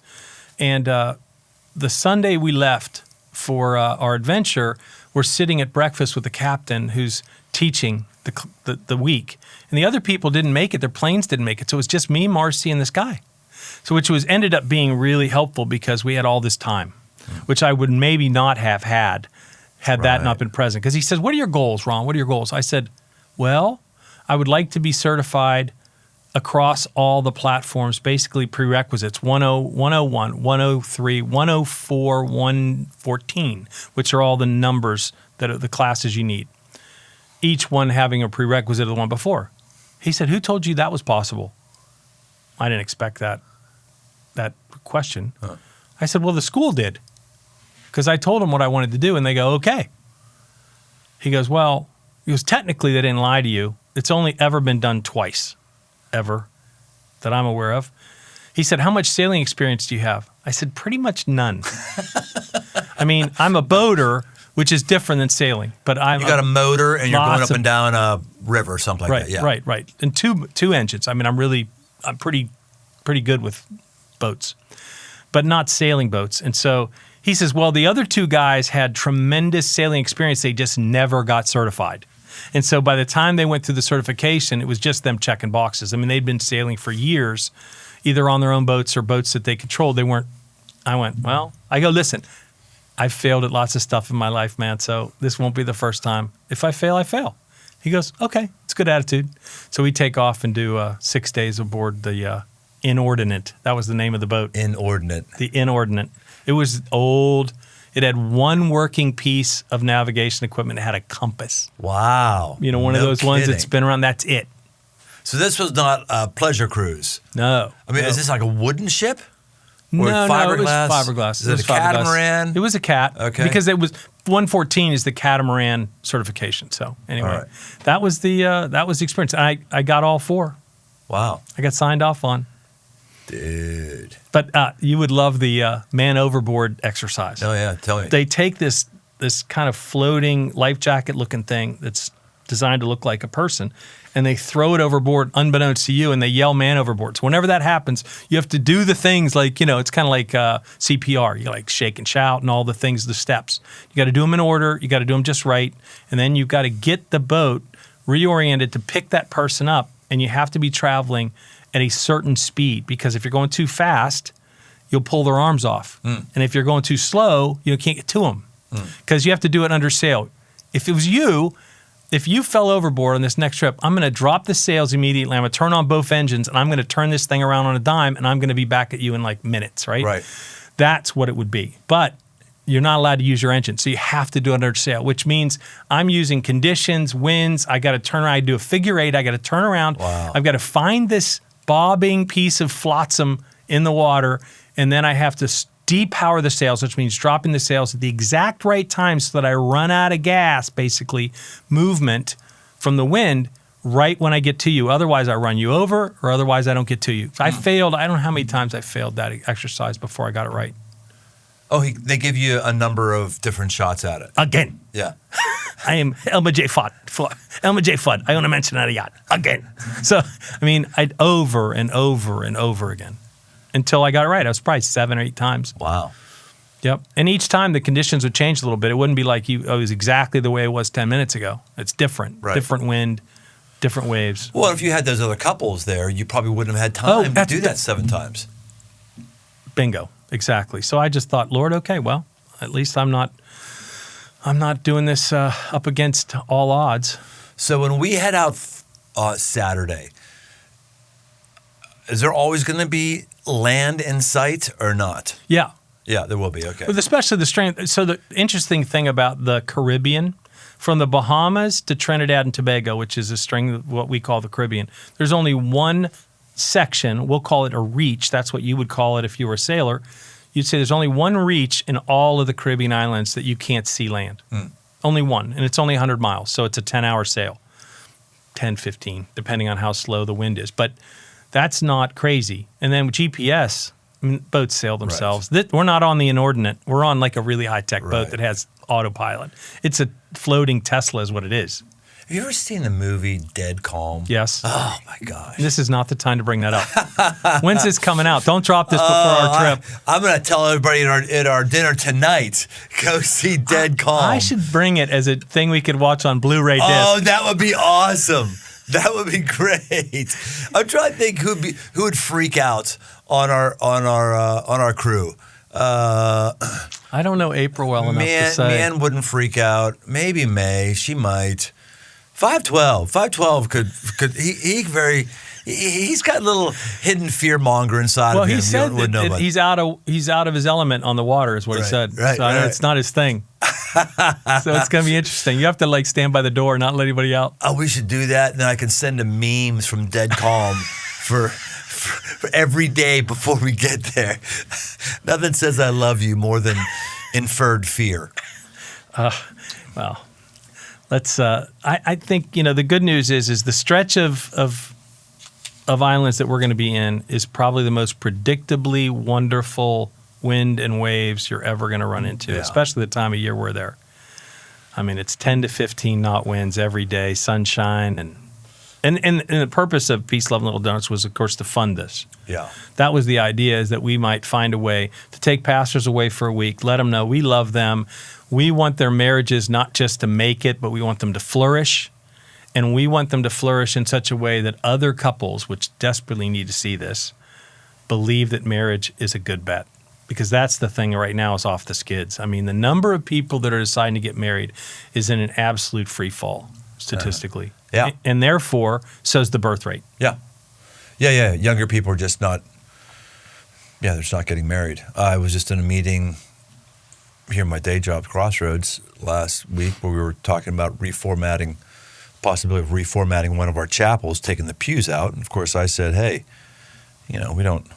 And the Sunday we left for our adventure, we're sitting at breakfast with the captain who's teaching the week. And the other people didn't make it. Their planes didn't make it. So it was just me, Marci, and this guy. So which ended up being really helpful because we had all this time, which I would maybe not have had that not been present. Because he says, what are your goals, Ron? What are your goals? I said, well, I would like to be certified across all the platforms, basically prerequisites, 101, 103, 104, 114, which are all the numbers that are the classes you need. Each one having a prerequisite of the one before. He said, who told you that was possible? I didn't expect that question. Huh. I said, well, the school did. Because I told them what I wanted to do, and they go, okay. He goes, technically they didn't lie to you. It's only ever been done twice, ever, that I'm aware of. He said, how much sailing experience do you have? I said, pretty much none. I mean, I'm a boater, which is different than sailing. But you got a motor, and you're going up and down a river or something like that. Yeah. Right. And two engines. I mean, I'm pretty good with boats, but not sailing boats. And so he says, well, the other two guys had tremendous sailing experience. They just never got certified. And so by the time they went through the certification, it was just them checking boxes. I mean, they'd been sailing for years, either on their own boats or boats that they controlled. I go, listen, I've failed at lots of stuff in my life, man, so this won't be the first time. If I fail, I fail. He goes, okay, it's a good attitude. So we take off and do 6 days aboard the Inordinate. That was the name of the boat. Inordinate. The Inordinate. It was old. It had one working piece of navigation equipment. It had a compass. Wow. One of those ones that spin around. That's it. So this was not a pleasure cruise? No. I mean, is this like a wooden ship? No, fiberglass? It was fiberglass. Is it a catamaran? It was a cat. Okay. Because it was 114 is the catamaran certification. So anyway, that was the experience. I got all four. Wow. I got signed off on. Dude. But you would love the man overboard exercise. Oh, yeah. Tell me. They take this kind of floating life jacket looking thing that's designed to look like a person, and they throw it overboard unbeknownst to you, and they yell man overboard. So whenever that happens, you have to do the things like, it's kind of like CPR. You like shake and shout and all the things, the steps. You got to do them in order. You got to do them just right. And then you've got to get the boat reoriented to pick that person up, and you have to be traveling at a certain speed, because if you're going too fast, you'll pull their arms off. And if you're going too slow, you can't get to them because you have to do it under sail. If it was you, if you fell overboard on this next trip, I'm going to drop the sails immediately. I'm going to turn on both engines, and I'm going to turn this thing around on a dime, and I'm going to be back at you in like minutes, right? Right. That's what it would be. But you're not allowed to use your engine, so you have to do it under sail, which means I'm using conditions, winds. I got to turn around. I do a figure eight. I got to turn around. Wow. I've got to find this bobbing piece of flotsam in the water, and then I have to depower the sails, which means dropping the sails at the exact right time so that I run out of gas, basically, movement from the wind right when I get to you. Otherwise, I run you over, or otherwise I don't get to you. I failed. I don't know how many times I failed that exercise before I got it right. Oh, they give you a number of different shots at it. Again. Yeah. I am Elma J. Fudd. Elma J. Fudd. I own a mansion at a yacht. Again. So, I mean, I'd over and over and over again until I got it right. I was probably 7 or 8 times. Wow. Yep. And each time the conditions would change a little bit. It wouldn't be like it was exactly the way it was 10 minutes ago. It's different. Right. Different wind, different waves. Well, if you had those other couples there, you probably wouldn't have had time to do that 7 times. Bingo. Exactly. So I just thought, Lord, okay, well, at least I'm not doing this up against all odds. So when we head out Saturday, is there always going to be land in sight or not? Yeah. Yeah, there will be. Okay. But especially the strength. So the interesting thing about the Caribbean, from the Bahamas to Trinidad and Tobago, which is a string, what we call the Caribbean, there's only one section, we'll call it a reach. That's what you would call it if you were a sailor. You'd say there's only one reach in all of the Caribbean islands that you can't see land. Only one, and it's only 100 miles, so it's a 10-hour sail, 10, 15, depending on how slow the wind is. But that's not crazy. And then with GPS, boats sail themselves. Right. We're not on the Inordinate. We're on like a really high-tech boat that has autopilot. It's a floating Tesla is what it is. Have you ever seen the movie Dead Calm? Yes. Oh my gosh. This is not the time to bring that up. When's this coming out? Don't drop this before our trip. I'm going to tell everybody at our dinner tonight, go see Dead Calm. I should bring it as a thing we could watch on Blu-ray disc. Oh, that would be awesome. That would be great. I'm trying to think who would freak out on our crew. I don't know April well enough to say. Man wouldn't freak out. Maybe May. She might. 512 could he's got a little hidden fear monger inside of him. Well, he said that he's out of his element on the water is what he said. Right, so I know it's not his thing. So it's going to be interesting. You have to stand by the door and not let anybody out. Oh, we should do that. And then I can send him memes from Dead Calm for every day before we get there. Nothing says I love you more than inferred fear. Well, let's. I think the good news is the stretch of islands that we're going to be in is probably the most predictably wonderful wind and waves you're ever going to run into, especially the time of year we're there. I mean, it's 10 to 15 knot winds every day, sunshine, and the purpose of Peace, Love, and Little Donuts was, of course, to fund this. Yeah. That was the idea, is that we might find a way to take pastors away for a week, let them know we love them. We want their marriages not just to make it, but we want them to flourish. And we want them to flourish in such a way that other couples, which desperately need to see this, believe that marriage is a good bet. Because that's the thing right now is off the skids. I mean, the number of people that are deciding to get married is in an absolute free fall, statistically. Yeah. And therefore, so's the birth rate. Yeah. Yeah. Younger people are just not, they're just not getting married. I was just in a meeting here at my day job, Crossroads, last week where we were talking about possibility of reformatting one of our chapels, taking the pews out. And of course I said, hey, we don't,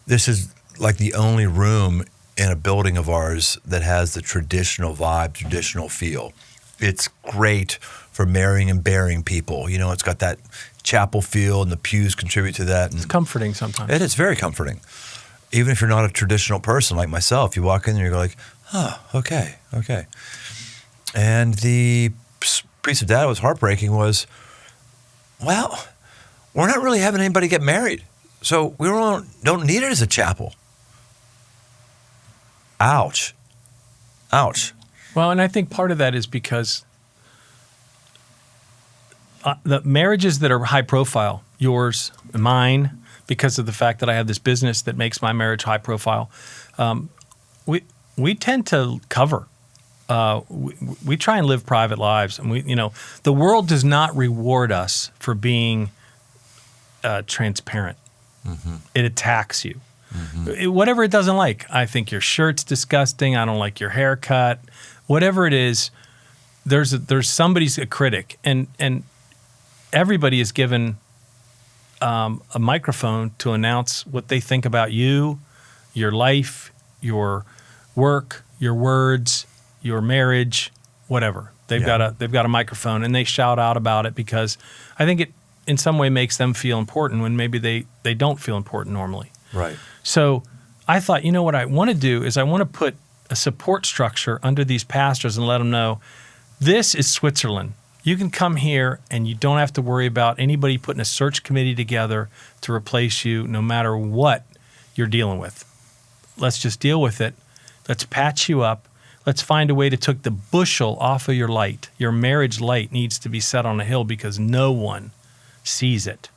this is like the only room in a building of ours that has the traditional vibe, traditional feel. It's great for marrying and burying people. It's got that chapel feel, and the pews contribute to that. And it's comforting sometimes. It is very comforting. Even if you're not a traditional person like myself, you walk in and you're like, oh, okay. And the piece of data was heartbreaking was, well, we're not really having anybody get married. So we don't need it as a chapel. Ouch. Well, and I think part of that is because the marriages that are high profile, yours and mine, because of the fact that I have this business that makes my marriage high profile, we tend to cover. We try and live private lives, and the world does not reward us for being transparent. Mm-hmm. It attacks you. Mm-hmm. Whatever it doesn't like. I think your shirt's disgusting. I don't like your haircut. Whatever it is, there's somebody's a critic, and everybody is given a microphone to announce what they think about you, your life, your work, your words, your marriage, whatever. They've got a microphone, and they shout out about it because I think it in some way makes them feel important when maybe they don't feel important normally. Right. So I thought, what I want to do is I want to put a support structure under these pastors and let them know this is Switzerland. You can come here and you don't have to worry about anybody putting a search committee together to replace you no matter what you're dealing with. Let's just deal with it. Let's patch you up. Let's find a way to take the bushel off of your light. Your marriage light needs to be set on a hill because no one sees it.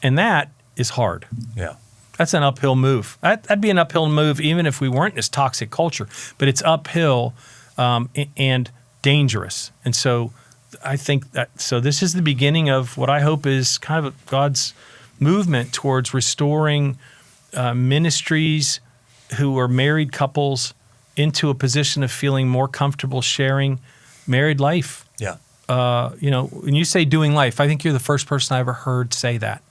And that is hard. Yeah. That's an uphill move. That'd be an uphill move even if we weren't in this toxic culture. But it's uphill and dangerous. And so I think this is the beginning of what I hope is kind of God's movement towards restoring ministries who are married couples into a position of feeling more comfortable sharing married life. Yeah. When you say doing life, I think you're the first person I ever heard say that.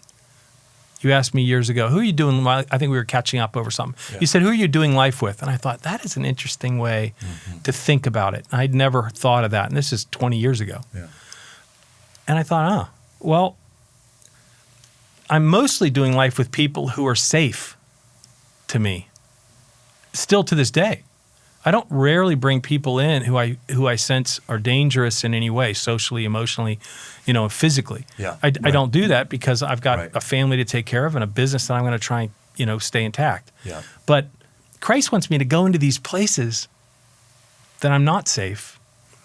You asked me years ago, who are you doing? I think we were catching up over something. Yeah. You said, who are you doing life with? And I thought, that is an interesting way to think about it. I'd never thought of that. And this is 20 years ago. Yeah. And I thought, well, I'm mostly doing life with people who are safe to me, still to this day. I don't rarely bring people in who I sense are dangerous in any way, socially, emotionally, physically. Yeah, I don't do that because I've got Right. a family to take care of and a business that I'm going to try and stay intact. Yeah. But Christ wants me to go into these places that I'm not safe.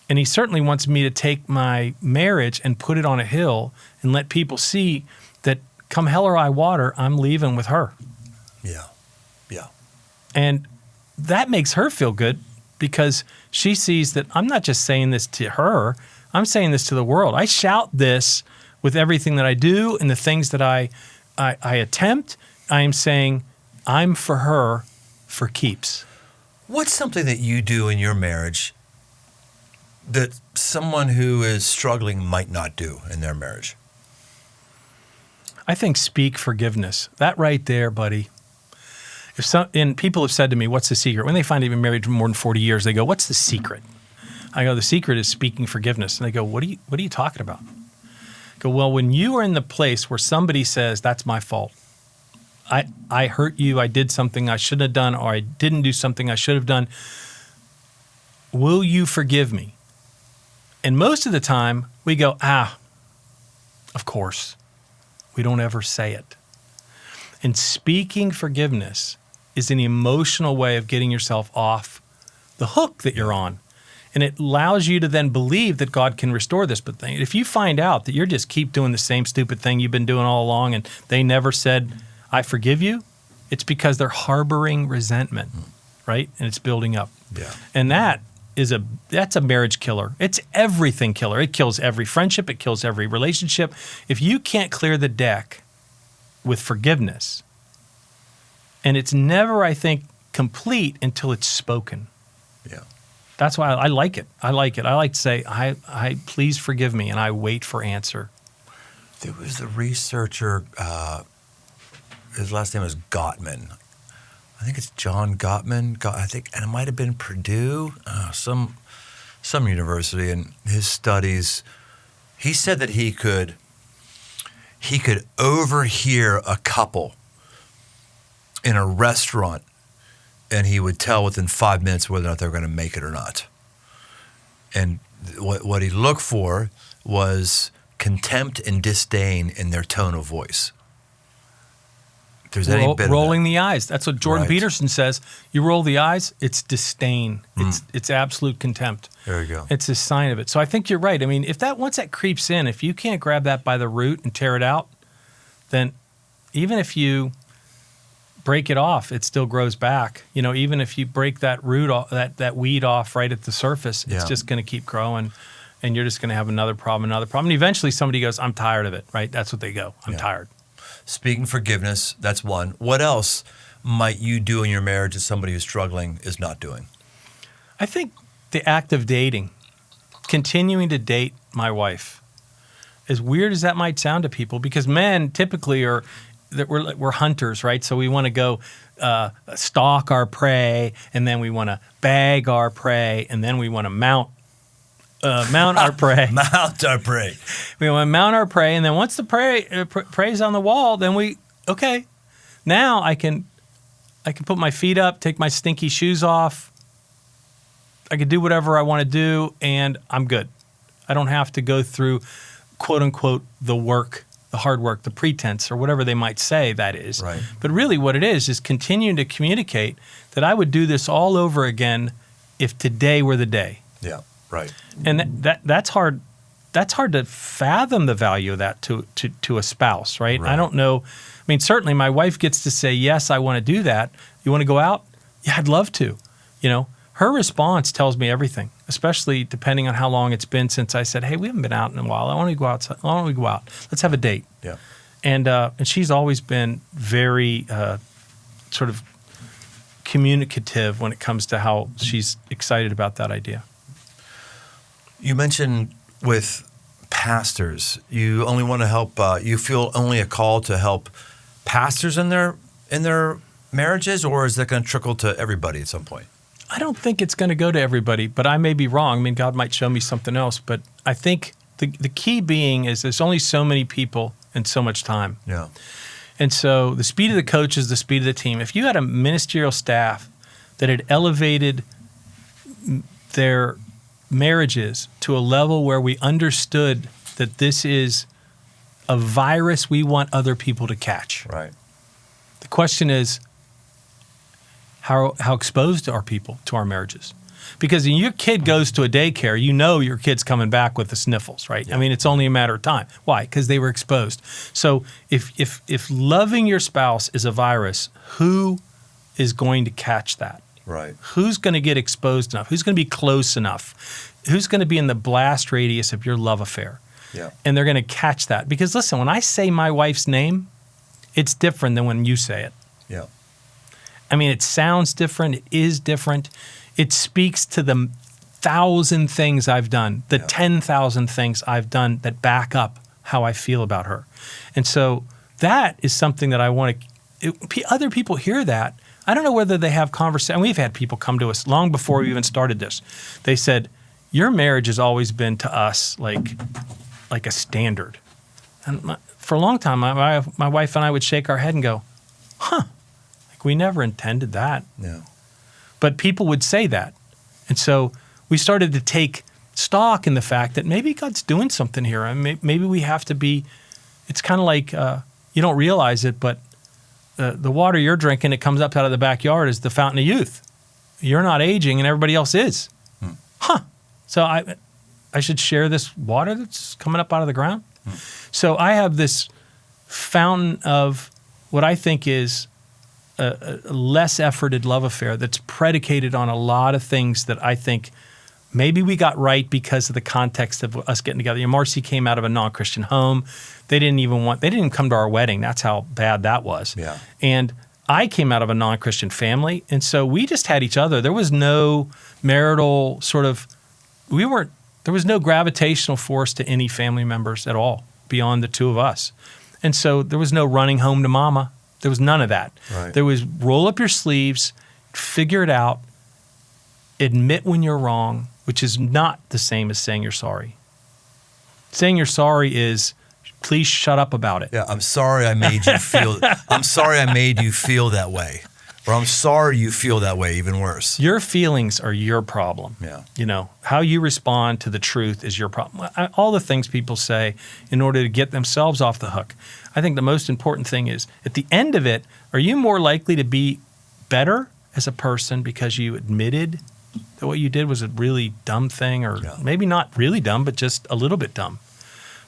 And he certainly wants me to take my marriage and put it on a hill and let people see that come hell or high water, I'm leaving with her. Yeah. Yeah. And that makes her feel good because she sees that I'm not just saying this to her, I'm saying this to the world. I shout this with everything that I do and the things that I attempt. I am saying I'm for her for keeps. What's something that you do in your marriage that someone who is struggling might not do in their marriage? I think speak forgiveness. That right there, buddy. And people have said to me, what's the secret? When they find they've been married for more than 40 years, they go, what's the secret? I go, the secret is speaking forgiveness. And they go, what are you talking about? I go, well, when you are in the place where somebody says, that's my fault. I hurt you, I did something I shouldn't have done, or I didn't do something I should have done. Will you forgive me? And most of the time, we go, of course. We don't ever say it. And speaking forgiveness is an emotional way of getting yourself off the hook that you're on. And it allows you to then believe that God can restore this. But if you find out that you're just keep doing the same stupid thing you've been doing all along and they never said, I forgive you, it's because they're harboring resentment, right? And it's building up. Yeah. And that's a marriage killer. It's everything killer. It kills every friendship. It kills every relationship. If you can't clear the deck with forgiveness, and it's never, I think, complete until it's spoken. Yeah. That's why I like it. I like to say, I please forgive me, and I wait for answer. There was the researcher, his last name was Gottman. I think it's John Gottman. And it might have been Purdue, some university. And his studies, he said that he could overhear a couple in a restaurant, and he would tell within 5 minutes whether or not they were going to make it or not. And what he looked for was contempt and disdain in their tone of voice. If there's any bit rolling of that. the eyes. That's what Jordan Right. Peterson says. You roll the eyes, it's disdain. It's absolute contempt. There you go. It's a sign of it. So I think you're right. I mean, once that creeps in, if you can't grab that by the root and tear it out, then even if you break it off, it still grows back. Even if you break that root off, that weed off right at the surface, it's just going to keep growing, and you're just going to have another problem. And eventually somebody goes, I'm tired of it, right? That's what they go. I'm tired. Speaking forgiveness, that's one. What else might you do in your marriage that somebody who's struggling is not doing? I think the act of dating, continuing to date my wife, as weird as that might sound to people, because men typically we're hunters, right? So we want to go stalk our prey, and then we want to bag our prey, and then we want to mount our prey. Mount our prey. We want to mount our prey, and then once the prey's on the wall, then now I can put my feet up, take my stinky shoes off. I can do whatever I want to do, and I'm good. I don't have to go through, quote unquote, the work, the hard work, the pretense, or whatever they might say that is. Right. But really what it is continuing to communicate that I would do this all over again if today were the day. Yeah, right. And that's hard. That's hard to fathom the value of that to a spouse, right? I don't know. I mean, certainly my wife gets to say, yes, I want to do that. You want to go out? Yeah, I'd love to. Her response tells me everything, especially depending on how long it's been since I said, hey, we haven't been out in a while. I want to go outside. Why don't we go out? Let's have a date. Yeah. And she's always been very sort of communicative when it comes to how she's excited about that idea. You mentioned with pastors, you only want to help. You feel only a call to help pastors in their marriages, or is that going to trickle to everybody at some point? I don't think it's going to go to everybody, but I may be wrong. I mean, God might show me something else. But I think the key being is there's only so many people and so much time. Yeah. And so the speed of the coach is the speed of the team. If you had a ministerial staff that had elevated their marriages to a level where we understood that this is a virus we want other people to catch. Right. The question is, how exposed are people to our marriages? Because when your kid goes to a daycare, you know your kid's coming back with the sniffles, right? Yeah. I mean, it's only a matter of time. Why? Because they were exposed. So if loving your spouse is a virus, who is going to catch that? Right. Who's going to get exposed enough? Who's going to be close enough? Who's going to be in the blast radius of your love affair? Yeah. And they're going to catch that. Because listen, when I say my wife's name, it's different than when you say it. Yeah. I mean, it sounds different. It is different. It speaks to the 1,000 things I've done, the 10,000 things I've done that back up how I feel about her. And so that is something that I want to – other people hear that. I don't know whether they have conversation. We've had people come to us long before we even started this. They said, your marriage has always been to us like a standard. And for a long time, my wife and I would shake our head and go, huh. We never intended that. No. But people would say that. And so we started to take stock in the fact that maybe God's doing something here. I mean, maybe we have to be, it's kind of like, you don't realize it, but the water you're drinking, it comes up out of the backyard is the fountain of youth. You're not aging and everybody else is. Huh. So I should share this water that's coming up out of the ground? So I have this fountain of what I think is a less efforted love affair that's predicated on a lot of things that I think maybe we got right because of the context of us getting together. You know, Marci came out of a non-Christian home. They didn't even come to our wedding. That's how bad that was. Yeah. And I came out of a non-Christian family. And so we just had each other. There was no marital there was no gravitational force to any family members at all beyond the two of us. And so there was no running home to mama. There was none of that. Right. There was roll up your sleeves, figure it out, admit when you're wrong, which is not the same as saying you're sorry. Saying you're sorry is, please shut up about it. Yeah, I'm sorry I made you feel. I'm sorry I made you feel that way, or I'm sorry you feel that way. Even worse. Your feelings are your problem. Yeah. You know, how you respond to the truth is your problem. All the things people say in order to get themselves off the hook. I think the most important thing is, at the end of it, are you more likely to be better as a person because you admitted that what you did was a really dumb thing, or maybe not really dumb, but just a little bit dumb?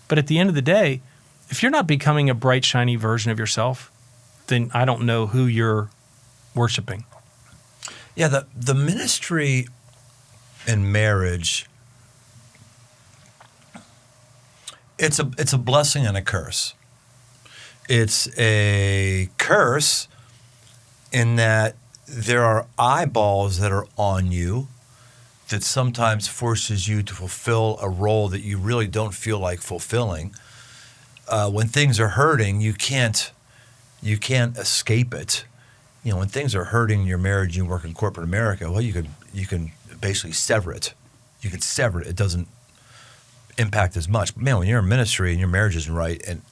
But at the end of the day, if you're not becoming a bright, shiny version of yourself, then I don't know who you're worshiping. Yeah, the ministry in marriage, it's a blessing and a curse. It's a curse in that there are eyeballs that are on you that sometimes forces you to fulfill a role that you really don't feel like fulfilling. When things are hurting, you can't escape it. You know, when things are hurting in your marriage, you work in corporate America, well, you can basically sever it. You can sever it. It doesn't impact as much. But man, when you're in ministry and your marriage isn't right, and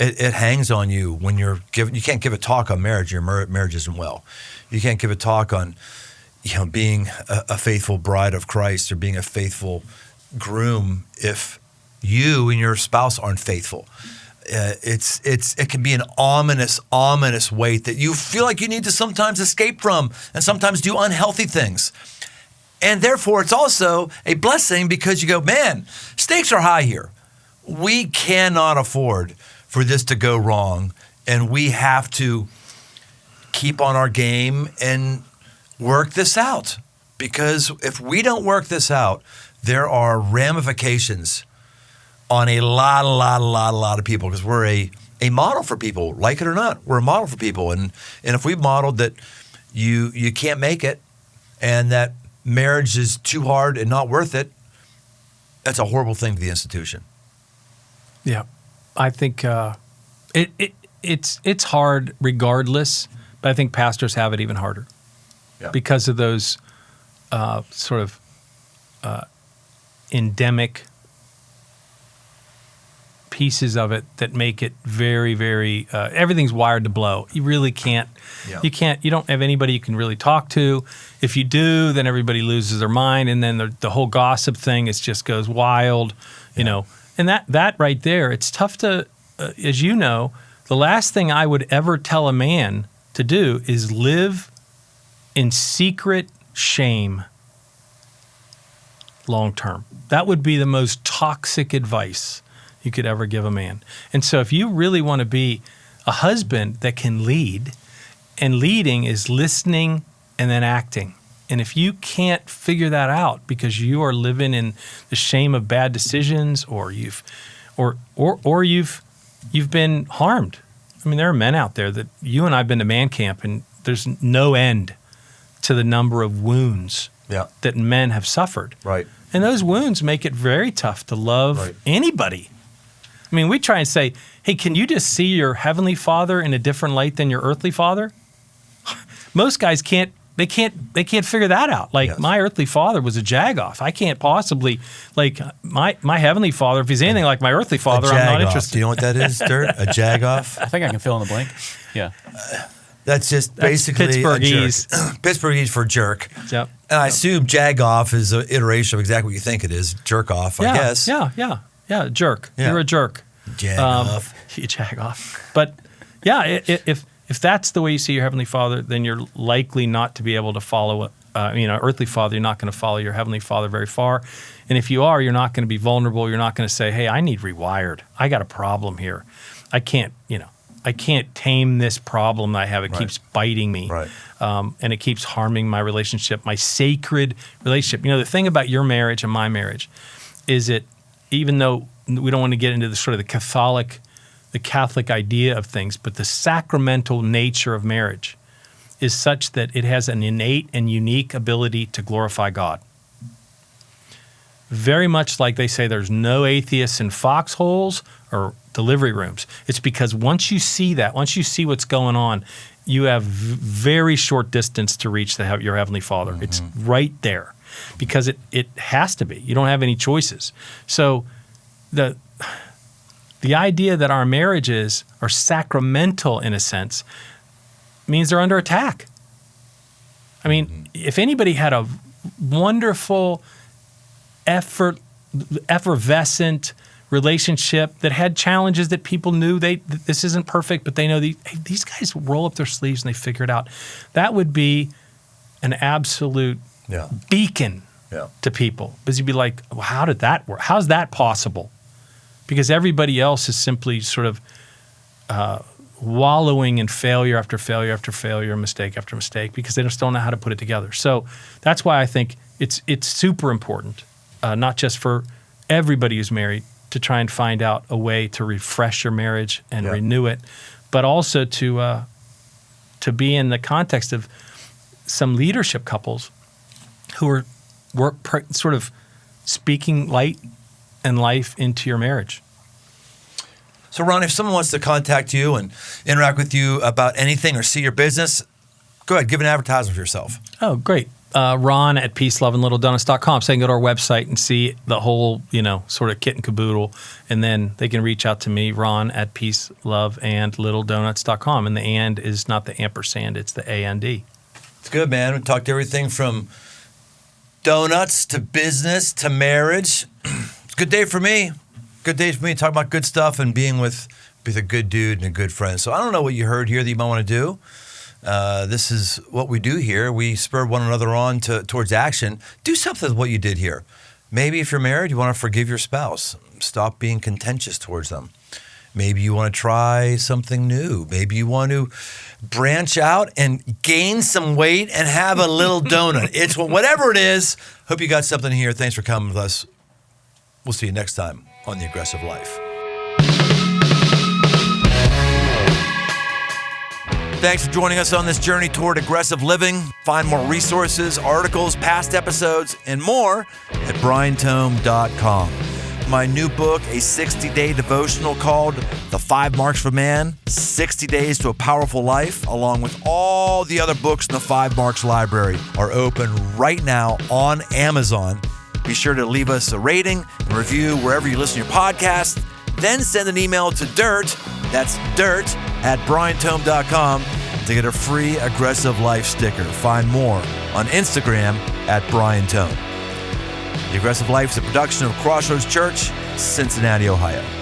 it hangs on you when you can't give a talk on marriage. Your marriage isn't well. You can't give a talk on, being a faithful bride of Christ or being a faithful groom if you and your spouse aren't faithful. It can be an ominous weight that you feel like you need to sometimes escape from and sometimes do unhealthy things. And therefore, it's also a blessing because you go, man, stakes are high here. We cannot afford for this to go wrong, and we have to keep on our game and work this out. Because if we don't work this out, there are ramifications on a lot of people, because we're a model for people, like it or not. We're a model for people. And if we've modeled that you can't make it and that marriage is too hard and not worth it, that's a horrible thing to the institution. Yeah. I think it's hard regardless, but I think pastors have it even harder because of those sort of endemic pieces of it that make it very, very, everything's wired to blow. You really can't, you don't have anybody you can really talk to. If you do, then everybody loses their mind. And then the whole gossip thing, it just goes wild, you know. And that right there, it's tough to, as you know, the last thing I would ever tell a man to do is live in secret shame long term. That would be the most toxic advice you could ever give a man. And so if you really want to be a husband that can lead, and leading is listening and then acting. And if you can't figure that out because you are living in the shame of bad decisions, or you've been harmed. I mean, there are men out there that you and I have been to man camp, and there's no end to the number of wounds that men have suffered. Right. And those wounds make it very tough to love anybody. I mean, we try and say, hey, can you just see your heavenly Father in a different light than your earthly father? Most guys can't. They can't figure that out. Like, my earthly father was a jagoff. I can't possibly, like, my heavenly Father, if he's anything like my earthly father, I'm not interested. Do you know what that is, Dirt? A jagoff? I think I can fill in the blank. Yeah. That's basically Pittsburghese. Pittsburghese for jerk. Yep. And I assume jagoff is an iteration of exactly what you think it is. Jerk off, I guess. Yeah, jerk. Yeah. You're a jerk. Jagoff. You jagoff. But yeah, if that's the way you see your heavenly Father, then you're likely not to be able to follow earthly father. You're not going to follow your heavenly Father very far. And if you are, you're not going to be vulnerable. You're not going to say, hey, I need rewired. I got a problem here. I can't tame this problem I have. It keeps biting me. Right. And it keeps harming my relationship, my sacred relationship. You know, the thing about your marriage and my marriage is even though we don't want to get into the sort of the Catholic idea of things, but the sacramental nature of marriage is such that it has an innate and unique ability to glorify God. Very much like they say there's no atheists in foxholes or delivery rooms. It's because once you see what's going on, you have very short distance to reach your Heavenly Father. Mm-hmm. It's right there because it has to be. You don't have any choices. So the idea that our marriages are sacramental in a sense means they're under attack. I mean, if anybody had a wonderful, effervescent relationship that had challenges that people knew this isn't perfect, but they know these guys roll up their sleeves and they figure it out, that would be an absolute beacon to people. Because you'd be like, well, how did that work? How's that possible? Because everybody else is simply sort of wallowing in failure after failure after failure, mistake after mistake, because they just don't know how to put it together. So that's why I think it's super important, not just for everybody who's married, to try and find out a way to refresh your marriage and renew it, but also to be in the context of some leadership couples who are sort of speaking light and life into your marriage. So, Ron, if someone wants to contact you and interact with you about anything or see your business, go ahead, give an advertisement for yourself. Oh, great. Ron at peaceloveandlittledonuts.com. So they can go to our website and see the whole, sort of kit and caboodle. And then they can reach out to me, Ron at peaceloveandlittledonuts.com. And the and is not the ampersand, it's the A-N-D. It's good, man. We talked everything from donuts to business to marriage. It's a good day for me. Good day for me. Talking about good stuff and being with a good dude and a good friend. So I don't know what you heard here that you might want to do. This is what we do here. We spur one another on towards action. Do something with what you did here. Maybe if you're married, you want to forgive your spouse. Stop being contentious towards them. Maybe you want to try something new. Maybe you want to branch out and gain some weight and have a little donut. It's whatever it is. Hope you got something here. Thanks for coming with us. We'll see you next time on The Aggressive Life. Thanks for joining us on this journey toward aggressive living. Find more resources, articles, past episodes, and more at briantome.com. My new book, a 60-day devotional called The 5 Marks for Man, 60 Days to a Powerful Life, along with all the other books in the 5 Marks library, are open right now on Amazon. Be sure to leave us a rating and review wherever you listen to your podcast. Then send an email to dirt, that's dirt, at briantome.com to get a free Aggressive Life sticker. Find more on Instagram at Brian Tome. The Aggressive Life is a production of Crossroads Church, Cincinnati, Ohio.